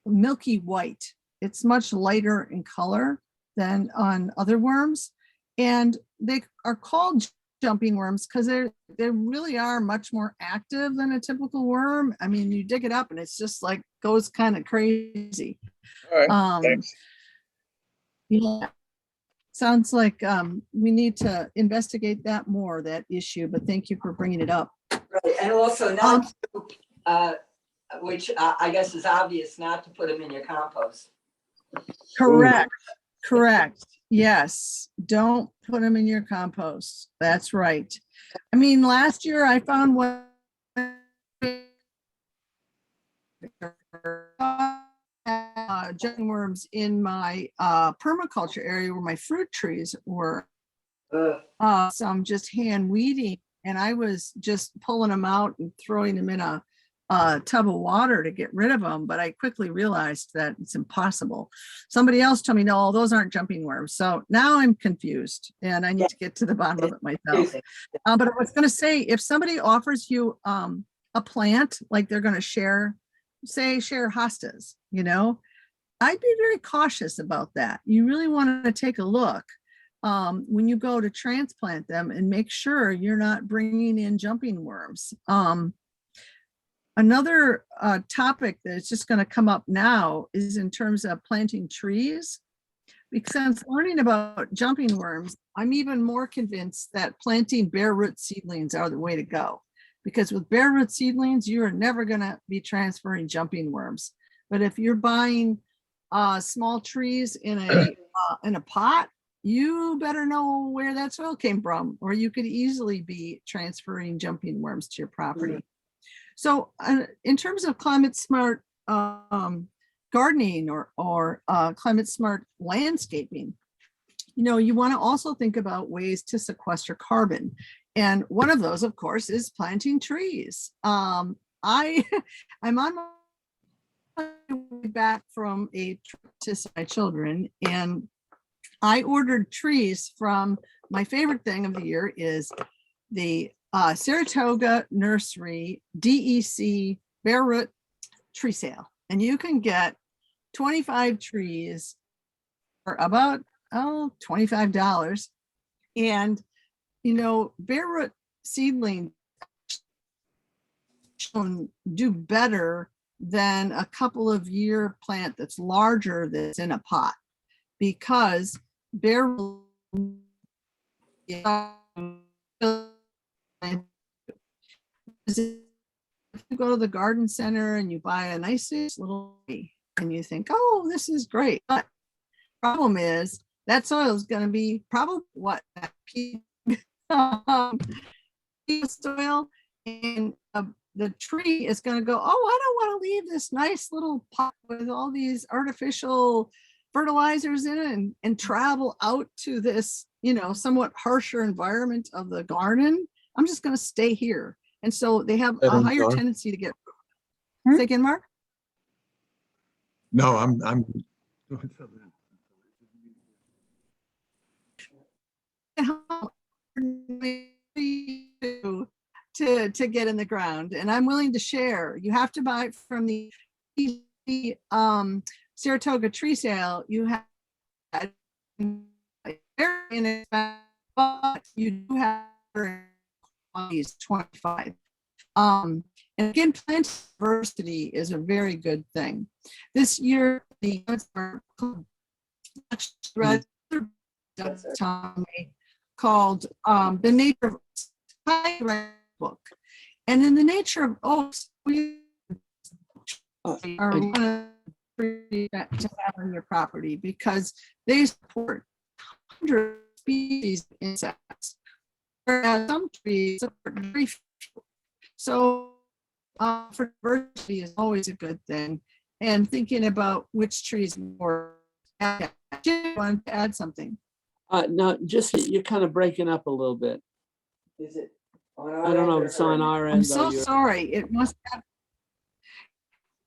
milky white. It's much lighter in color than on other worms. And they are called jumping worms because they really are much more active than a typical worm. I mean, you dig it up and it's just like goes kind of crazy. All right, thanks. Yeah. Sounds like we need to investigate that more, that issue, but thank you for bringing it up. Right, and also not, which I guess is obvious, not to put them in your compost. Correct, correct. Yes, don't put them in your compost. That's right. I mean, last year I found one jumping worms in my permaculture area where my fruit trees were. Some just hand weeding, and I was just pulling them out and throwing them in a tub of water to get rid of them. But I quickly realized that it's impossible. Somebody else told me, no, those aren't jumping worms. So now I'm confused and I need to get to the bottom of it myself. But I was going to say, if somebody offers you a plant, like they're going to share hostas, you know, I'd be very cautious about that. You really want to take a look when you go to transplant them and make sure you're not bringing in jumping worms. Another topic that's just going to come up now is in terms of planting trees. Because since learning about jumping worms, I'm even more convinced that planting bare root seedlings are the way to go. Because with bare root seedlings, you are never going to be transferring jumping worms. But if you're buying small trees in a pot, you better know where that soil came from, or you could easily be transferring jumping worms to your property. So in terms of climate smart gardening or climate smart landscaping, you know, you want to also think about ways to sequester carbon. And one of those, of course, is planting trees. I'm on my way back from a trip to see my children, and I ordered trees from, my favorite thing of the year is the Saratoga Nursery DEC bare root tree sale. And you can get 25 trees for about $25. And you know, bare root seedling do better than a couple of year plant that's larger that's in a pot, because bare root, if you go to the garden center and you buy a nice little tree and you think, oh, this is great, but problem is that soil is going to be probably what, peat soil, and the tree is going to go, oh, I don't want to leave this nice little pot with all these artificial fertilizers in it and travel out to this, you know, somewhat harsher environment of the garden. I'm just going to stay here. And so they have a higher tendency to get. Say again, Mark? No, I'm to get in the ground, and I'm willing to share. You have to buy it from the Saratoga tree sale. You have but you do have 25. And again, plant diversity is a very good thing. This year, the called The Nature of book. And in The Nature of Oaks, we are one of the to have on your property because they support hundreds of species of insects, whereas some trees support very few. So for diversity is always a good thing. And thinking about which trees more. I want to add something. No, just you're kind of breaking up a little bit. Is it? I don't know if it's on our end. I'm so sorry. It must have,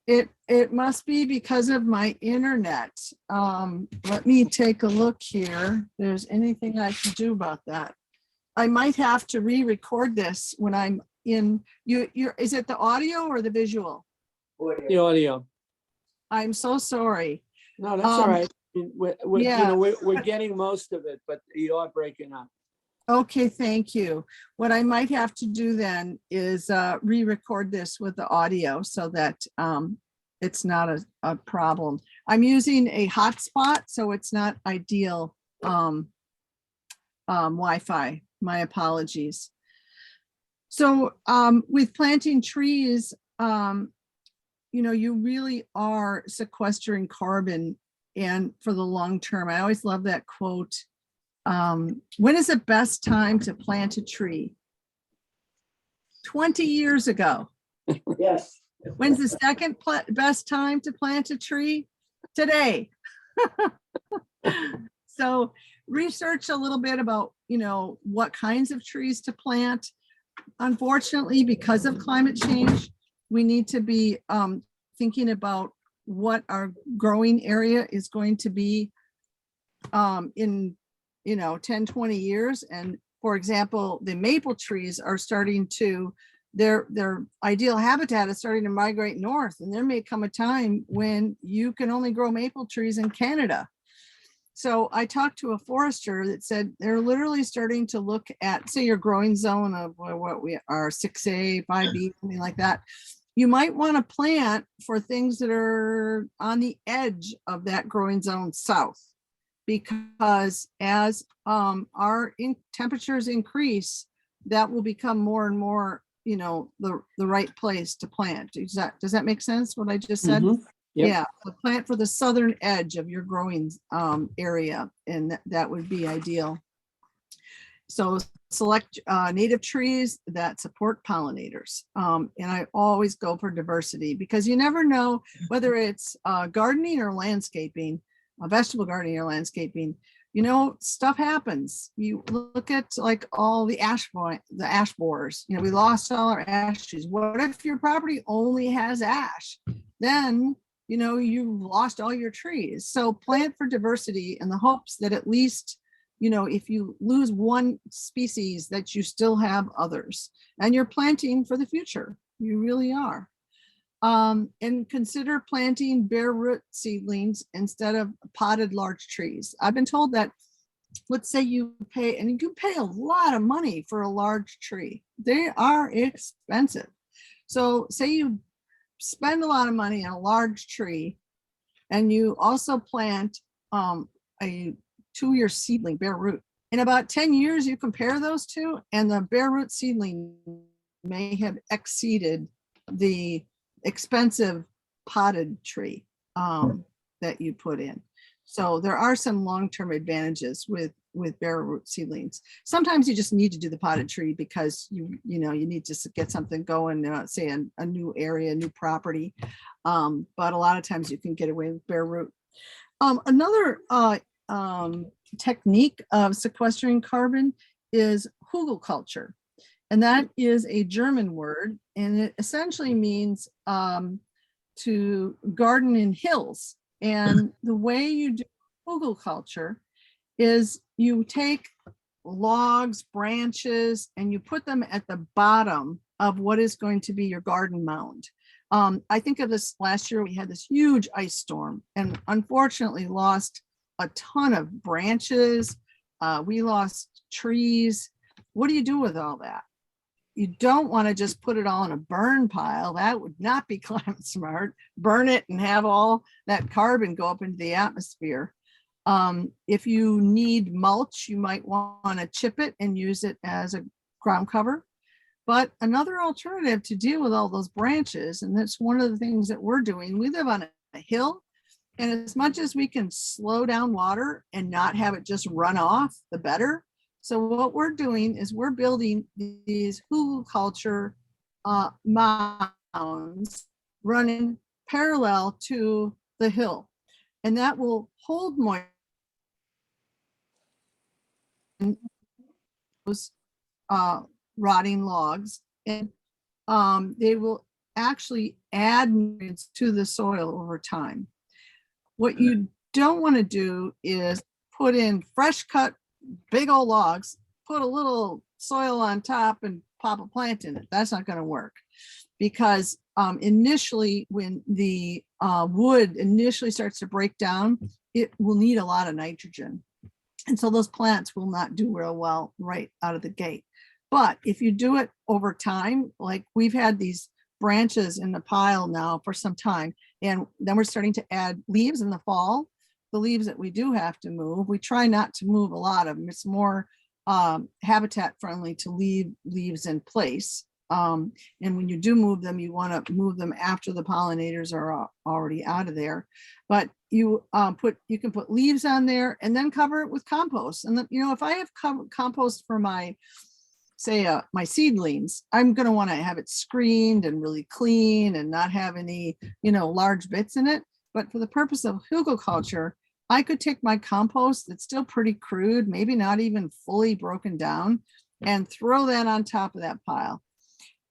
it must be because of my internet. Let me take a look here. If there's anything I can do about that. I might have to re-record this when I'm in. Is it the audio or the visual? The audio. I'm so sorry. No, that's all right. We're, yeah. You know, we're getting most of it, but you are breaking up. Okay, thank you. What I might have to do then is re-record this with the audio so that it's not a problem. I'm using a hotspot, so it's not ideal Wi-Fi. My apologies. So with planting trees, you really are sequestering carbon, and for the long term. I always love that quote. When is the best time to plant a tree? 20 years ago. Yes. When's the second best time to plant a tree? Today. So research a little bit about, what kinds of trees to plant. Unfortunately, because of climate change, we need to be thinking about what our growing area is going to be in 10, 20 years. And for example, the maple trees are starting to, their ideal habitat is starting to migrate north. And there may come a time when you can only grow maple trees in Canada. So I talked to a forester that said they're literally starting to look at, say, your growing zone of what we are, 6A, 5B, something like that. You might want to plant for things that are on the edge of that growing zone south, because as our temperatures increase, that will become more and more, the right place to plant. Does that make sense, what I just said? Mhm. Yep. Yeah, so plant for the southern edge of your growing area, and that would be ideal. So select native trees that support pollinators. And I always go for diversity, because you never know whether it's gardening or landscaping, vegetable gardening or landscaping, stuff happens. You look at like all the ash borers, we lost all our ash trees. What if your property only has ash? Then you lost all your trees. So plant for diversity in the hopes that at least, if you lose one species, that you still have others, and you're planting for the future. You really are. And consider planting bare root seedlings instead of potted large trees. I've been told that, let's say you pay a lot of money for a large tree. They are expensive. So say you spend a lot of money on a large tree, and you also plant a 2-year seedling, bare root. In about 10 years, you compare those two, and the bare root seedling may have exceeded the expensive potted tree that you put in. So there are some long-term advantages with bare root seedlings. Sometimes you just need to do the potted tree because you need to get something going, say a new area, new property. But a lot of times you can get away with bare root. Another technique of sequestering carbon is hugelkultur. And that is a German word, and it essentially means to garden in hills. And the way you do hugelkultur is you take logs, branches, and you put them at the bottom of what is going to be your garden mound. I think of this last year, we had this huge ice storm and unfortunately lost a ton of branches. We lost trees. What do you do with all that? You don't want to just put it all in a burn pile. That would not be climate smart. Burn it and have all that carbon go up into the atmosphere. If you need mulch, you might want to chip it and use it as a ground cover. But another alternative to deal with all those branches, and that's one of the things that we're doing, we live on a hill, and as much as we can slow down water and not have it just run off, the better. So what we're doing is we're building these hugelkultur mounds running parallel to the hill, and that will hold moisture. Those rotting logs, and they will actually add nutrients to the soil over time. What you don't want to do is put in fresh cut big old logs, put a little soil on top and pop a plant in it. That's not going to work, because initially when the wood initially starts to break down, it will need a lot of nitrogen. And so those plants will not do real well right out of the gate. But if you do it over time, like we've had these branches in the pile now for some time. And then we're starting to add leaves in the fall. The leaves that we do have to move, we try not to move a lot of them. It's more habitat friendly to leave leaves in place. And when you do move them, you want to move them after the pollinators are already out of there. But you can put leaves on there and then cover it with compost. And if I have compost for my, say, my seedlings, I'm going to want to have it screened and really clean and not have any, large bits in it. But for the purpose of hugelkultur, I could take my compost that's still pretty crude, maybe not even fully broken down, and throw that on top of that pile.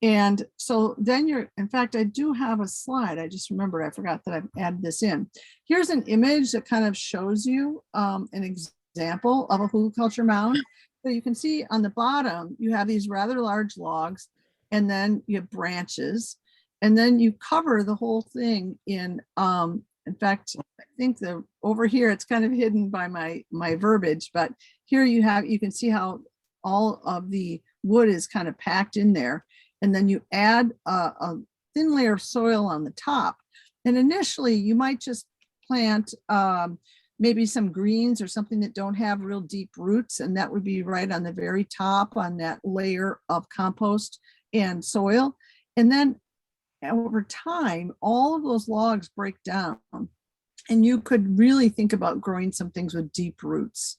And so then in fact, I do have a slide. I just remembered, I forgot that I've added this in. Here's an image that kind of shows you an example of a hugelkultur mound. So you can see on the bottom, you have these rather large logs, and then you have branches, and then you cover the whole thing in fact, I think over here, it's kind of hidden by my verbiage, but here you can see how all of the wood is kind of packed in there. And then you add a thin layer of soil on the top. And initially you might just plant maybe some greens or something that don't have real deep roots. And that would be right on the very top on that layer of compost and soil. And then over time, all of those logs break down, and you could really think about growing some things with deep roots.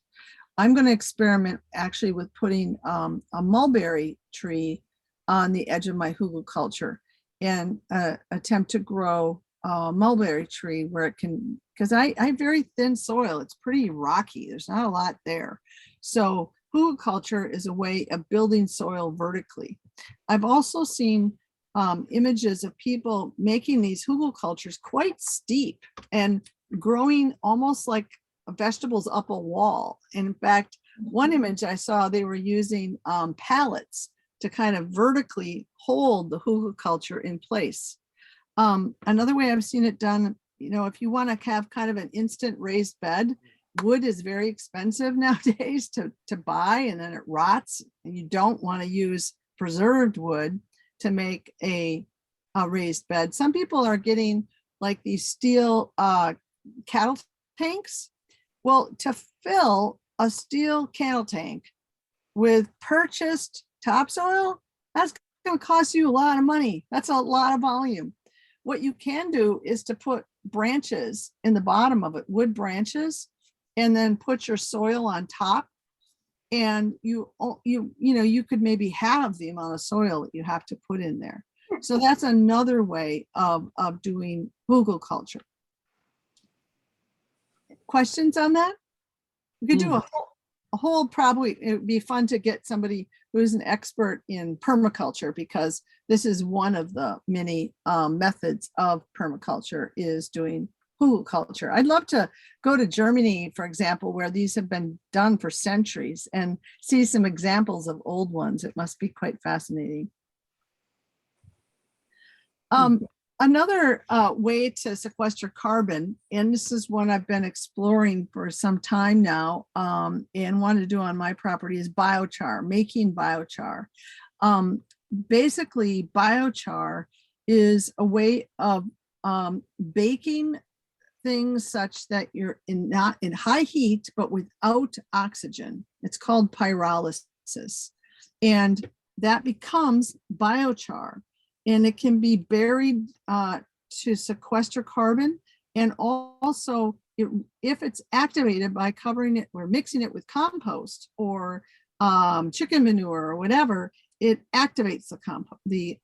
I'm going to experiment actually with putting a mulberry tree on the edge of my hugelkultur and attempt to grow a mulberry tree where it can, because I have very thin soil. It's pretty rocky. There's not a lot there. So hugelkultur is a way of building soil vertically. I've also seen images of people making these hugelkulturs quite steep and growing almost like vegetables up a wall. And in fact, one image I saw, they were using pallets to kind of vertically hold the hugelkultur in place. Another way I've seen it done, if you want to have kind of an instant raised bed, wood is very expensive nowadays to buy, and then it rots, and you don't want to use preserved wood to make a raised bed. Some people are getting like these steel cattle tanks. Well, to fill a steel cattle tank with purchased topsoil, that's going to cost you a lot of money. That's a lot of volume. What you can do is to put branches in the bottom of it, wood branches, and then put your soil on top. And you could maybe halve the amount of soil that you have to put in there. So that's another way of doing hugelkultur. Questions on that? We could do a whole probably, it would be fun to get somebody who is an expert in permaculture, because this is one of the many methods of permaculture is doing hugelkultur. I'd love to go to Germany, for example, where these have been done for centuries, and see some examples of old ones. It must be quite fascinating. Another way to sequester carbon, and this is one I've been exploring for some time now and wanted to do on my property, is biochar, making biochar. Basically, biochar is a way of baking things such that you're not in high heat, but without oxygen. It's called pyrolysis. And that becomes biochar. And it can be buried to sequester carbon. And also, if it's activated by covering it or mixing it with compost or chicken manure or whatever, it activates the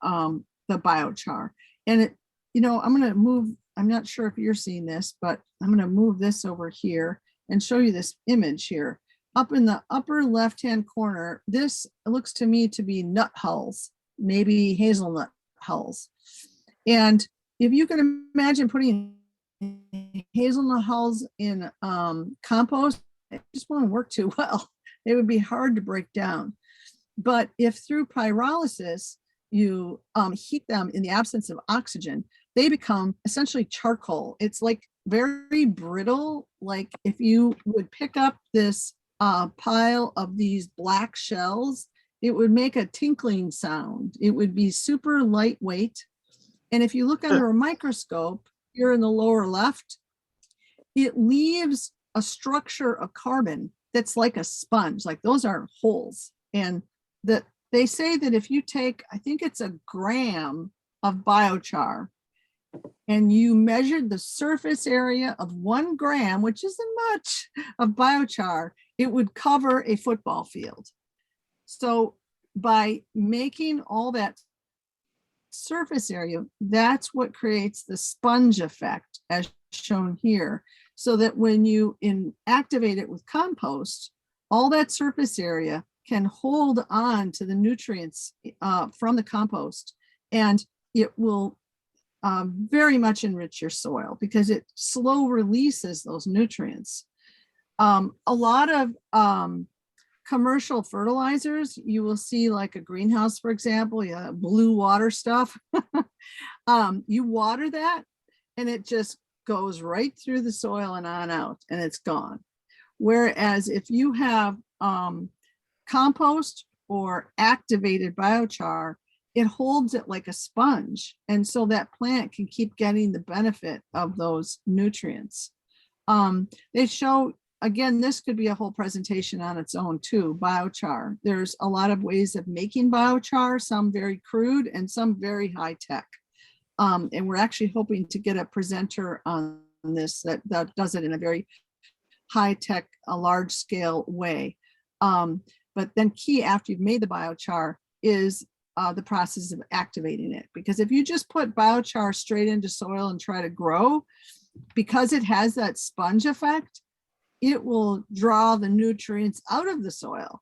biochar. And it, I'm going to move. I'm not sure if you're seeing this, but I'm going to move this over here and show you this image here. Up in the upper left-hand corner, this looks to me to be nut hulls, maybe hazelnut hulls. And if you can imagine putting hazelnut hulls in compost, it just won't work too well. It would be hard to break down. But if through pyrolysis, you heat them in the absence of oxygen, they become essentially charcoal. It's like very brittle. Like if you would pick up this pile of these black shells, it would make a tinkling sound. It would be super lightweight. And if you look under a microscope here in the lower left, it leaves a structure of carbon that's like a sponge, like those are holes. And that they say that if you take, I think it's a gram of biochar, and you measured the surface area of 1 gram, which isn't much, of biochar, it would cover a football field. So by making all that surface area, that's what creates the sponge effect as shown here. So that when you activate it with compost, all that surface area can hold on to the nutrients from the compost, and it will very much enrich your soil because it slow releases those nutrients. A lot of commercial fertilizers, you will see like a greenhouse, for example, blue water stuff. You water that and it just goes right through the soil and on out and it's gone. Whereas if you have compost or activated biochar, it holds it like a sponge. And so that plant can keep getting the benefit of those nutrients. They show, again, this could be a whole presentation on its own too, biochar. There's a lot of ways of making biochar, some very crude and some very high tech. And we're actually hoping to get a presenter on this that does it in a very high tech, a large scale way. But then key after you've made the biochar is the process of activating it. Because if you just put biochar straight into soil and try to grow, because it has that sponge effect, it will draw the nutrients out of the soil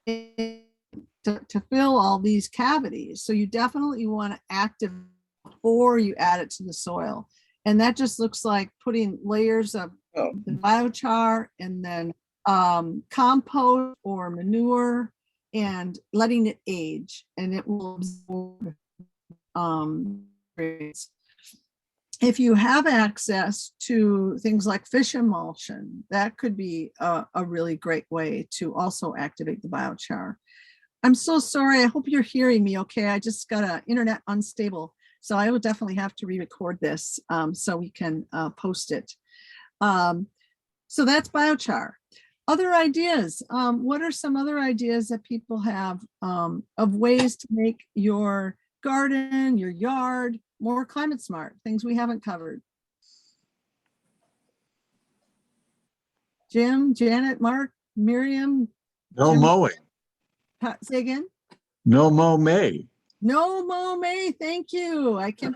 to fill all these cavities. So you definitely want to activate before you add it to the soil. And that just looks like putting layers of the biochar and then compost or manure and letting it age, and it will absorb. If you have access to things like fish emulsion, that could be a really great way to also activate the biochar. I'm so sorry. I hope you're hearing me okay. I just got an internet unstable, so I will definitely have to re-record this so we can post it. So that's biochar. Other ideas. What are some other ideas that people have of ways to make your garden, your yard, more climate smart, things we haven't covered? Jim, Janet, Mark, Miriam? No Jim? mowing, Say again? no mow May. No mow May, thank you. I can.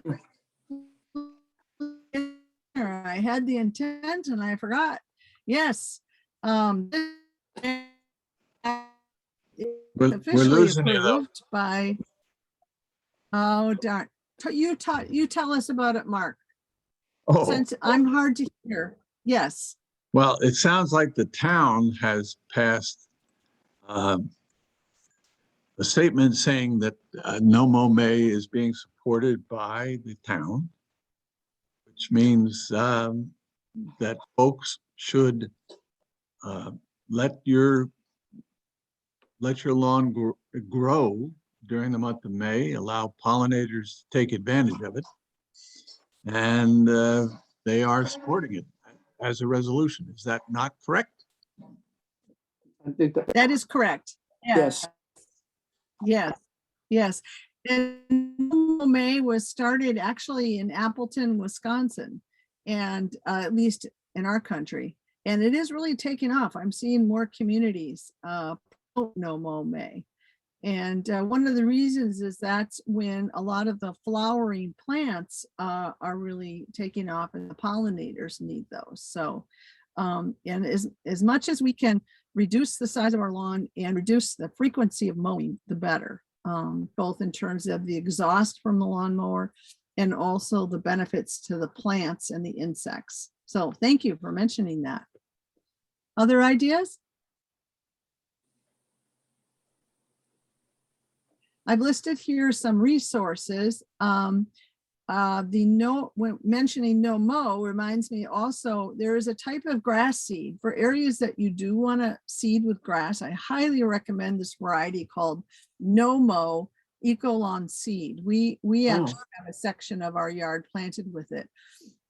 I had the intent and I forgot. Yes. We're Officially losing you though. approved by. Oh darn! You tell us about it, Mark. Oh, Since I'm hard to hear. Yes. well, it sounds like the town has passed a statement saying that no mow May is being supported by the town, which means that folks should let your lawn grow during the month of May, allow pollinators to take advantage of it. And they are supporting it as a resolution. Is that not correct? I think That is correct. yes. Yes. Yes. And May was started actually in Appleton, Wisconsin, and at least in our country. And it is really taking off. I'm seeing more communities no mow May. And one of the reasons is that's when a lot of the flowering plants are really taking off and the pollinators need those. So, and as much as we can reduce the size of our lawn and reduce the frequency of mowing, the better, both in terms of the exhaust from the lawnmower and also the benefits to the plants and the insects. So thank you for mentioning that. Other ideas? I've listed here some resources. When mentioning no mow reminds me also, there is a type of grass seed for areas that you do want to seed with grass. I highly recommend this variety called no mow Eco-Lawn seed. We Oh. actually have a section of our yard planted with it.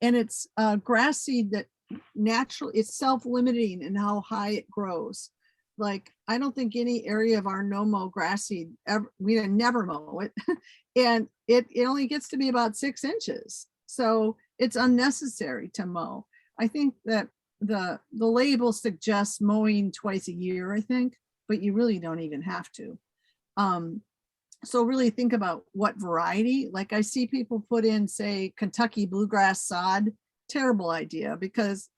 And it's grass seed that it's self-limiting in how high it grows. Like, I don't think any area of our no-mow grass seed we never mow it. And it only gets to be about 6 inches. So it's unnecessary to mow. I think that the label suggests mowing twice a year, I think, but you really don't even have to. So really think about what variety. Like, I see people put in, say, Kentucky bluegrass sod. Terrible idea, because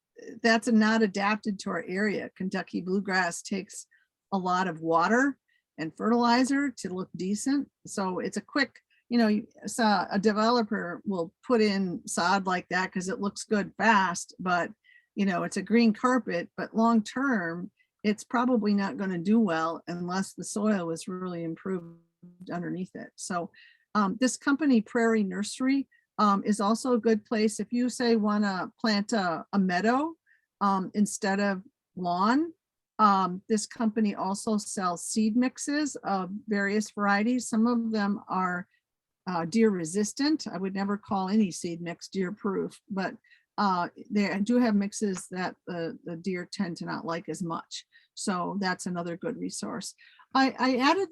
that's not adapted to our area. Kentucky bluegrass takes a lot of water and fertilizer to look decent. So it's a quick, so a developer will put in sod like that because it looks good fast, but it's a green carpet, but long term, it's probably not going to do well unless the soil is really improved underneath it. So this company, Prairie Nursery, is also a good place if you say want to plant a meadow instead of lawn. This company also sells seed mixes of various varieties. Some of them are deer resistant. I would never call any seed mix deer proof, but they do have mixes that the deer tend to not like as much. So that's another good resource. I added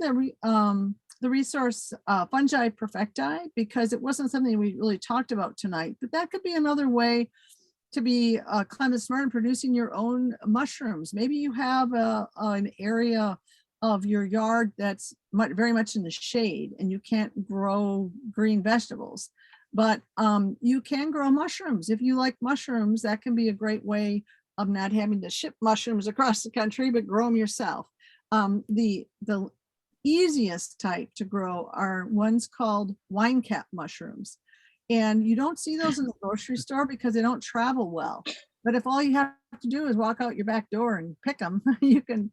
the resource Fungi Perfecti because it wasn't something we really talked about tonight, but that could be another way to be climate smart and producing your own mushrooms. Maybe you have an area of your yard that's very much in the shade and you can't grow green vegetables, but you can grow mushrooms. If you like mushrooms, that can be a great way of not having to ship mushrooms across the country, but grow them yourself. The easiest type to grow are ones called wine cap mushrooms. And you don't see those in the grocery store because they don't travel well. But if all you have to do is walk out your back door and pick them, you can,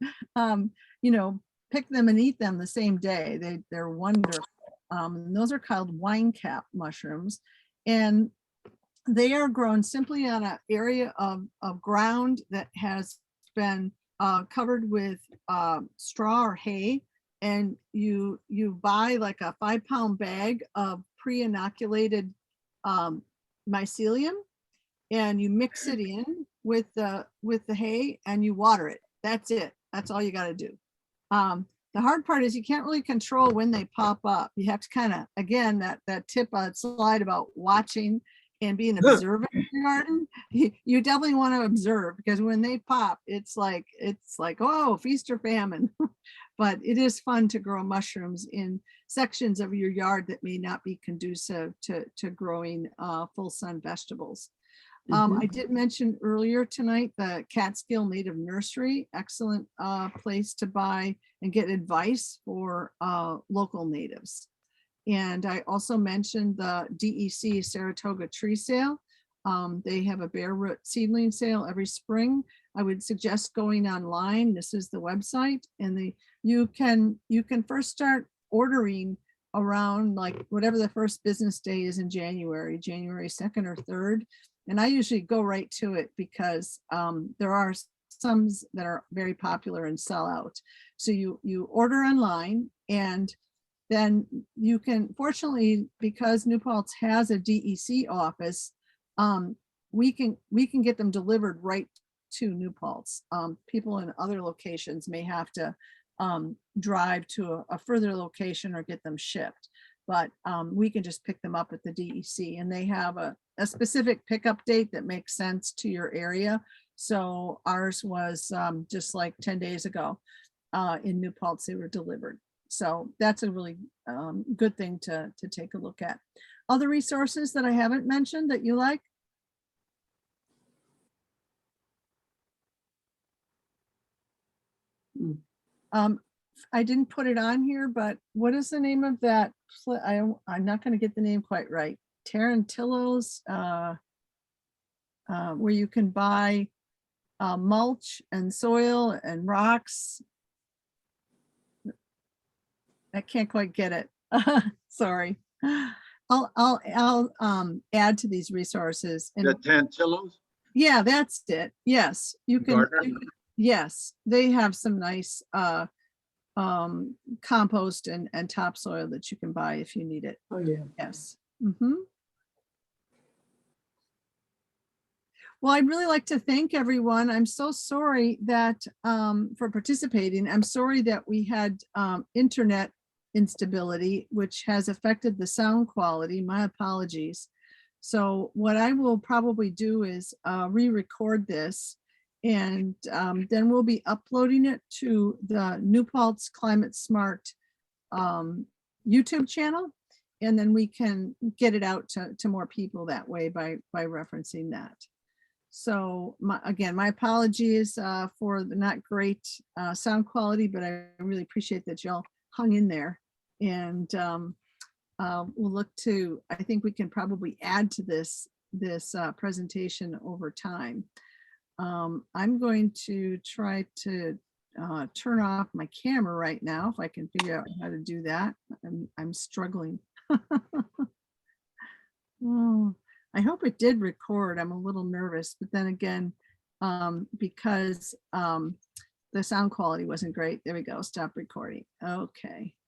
pick them and eat them the same day. They're wonderful. Those are called wine cap mushrooms. And they are grown simply on an area of ground that has been covered with straw or hay. And you buy like a 5-pound bag of pre-inoculated mycelium, and you mix it in with the hay and you water it. That's it. That's all you got to do. The hard part is you can't really control when they pop up. You have to kind of, again, that tip on slide about watching and being observant in your garden. You definitely want to observe, because when they pop, it's like, oh, feast or famine. But it is fun to grow mushrooms in sections of your yard that may not be conducive to growing full sun vegetables. I did mention earlier tonight the Catskill Native Nursery, excellent place to buy and get advice for local natives. And I also mentioned the DEC Saratoga Tree Sale. They have a bare root seedling sale every spring. I would suggest going online. This is the website, and you can first start ordering around like whatever the first business day is in January 2nd or 3rd. And I usually go right to it because there are some that are very popular and sell out. So you order online, and then you can, fortunately, because New Paltz has a DEC office, we can get them delivered right to New Paltz. People in other locations may have to drive to a further location or get them shipped, but we can just pick them up at the DEC, and they have a specific pickup date that makes sense to your area. So ours was just like 10 days ago in New Paltz, they were delivered. So that's a really good thing to take a look at. Other resources that I haven't mentioned that you like? I didn't put it on here, but what is the name of that? I'm not going to get the name quite right. Tarantillos, where you can buy mulch and soil and rocks. I can't quite get it. Sorry. I'll add to these resources. And The Tantillos? yeah, that's it. Yes, you can. Gardner? Yes, they have some nice compost and topsoil that you can buy if you need it. Oh, yeah. Yes. Well, I'd really like to thank everyone. I'm so sorry that for participating. I'm sorry that we had internet instability, which has affected the sound quality. My apologies. So what I will probably do is re-record this, and then we'll be uploading it to the New Paltz Climate Smart YouTube channel, and then we can get it out to more people that way by referencing that. So again, my apologies for the not great sound quality, but I really appreciate that y'all hung in there. And we'll look to, I think we can probably add to this presentation over time. I'm going to try to turn off my camera right now, if I can figure out how to do that. I'm struggling. Oh, I hope it did record. I'm a little nervous, but then again, because the sound quality wasn't great. There we go. Stop recording. Okay.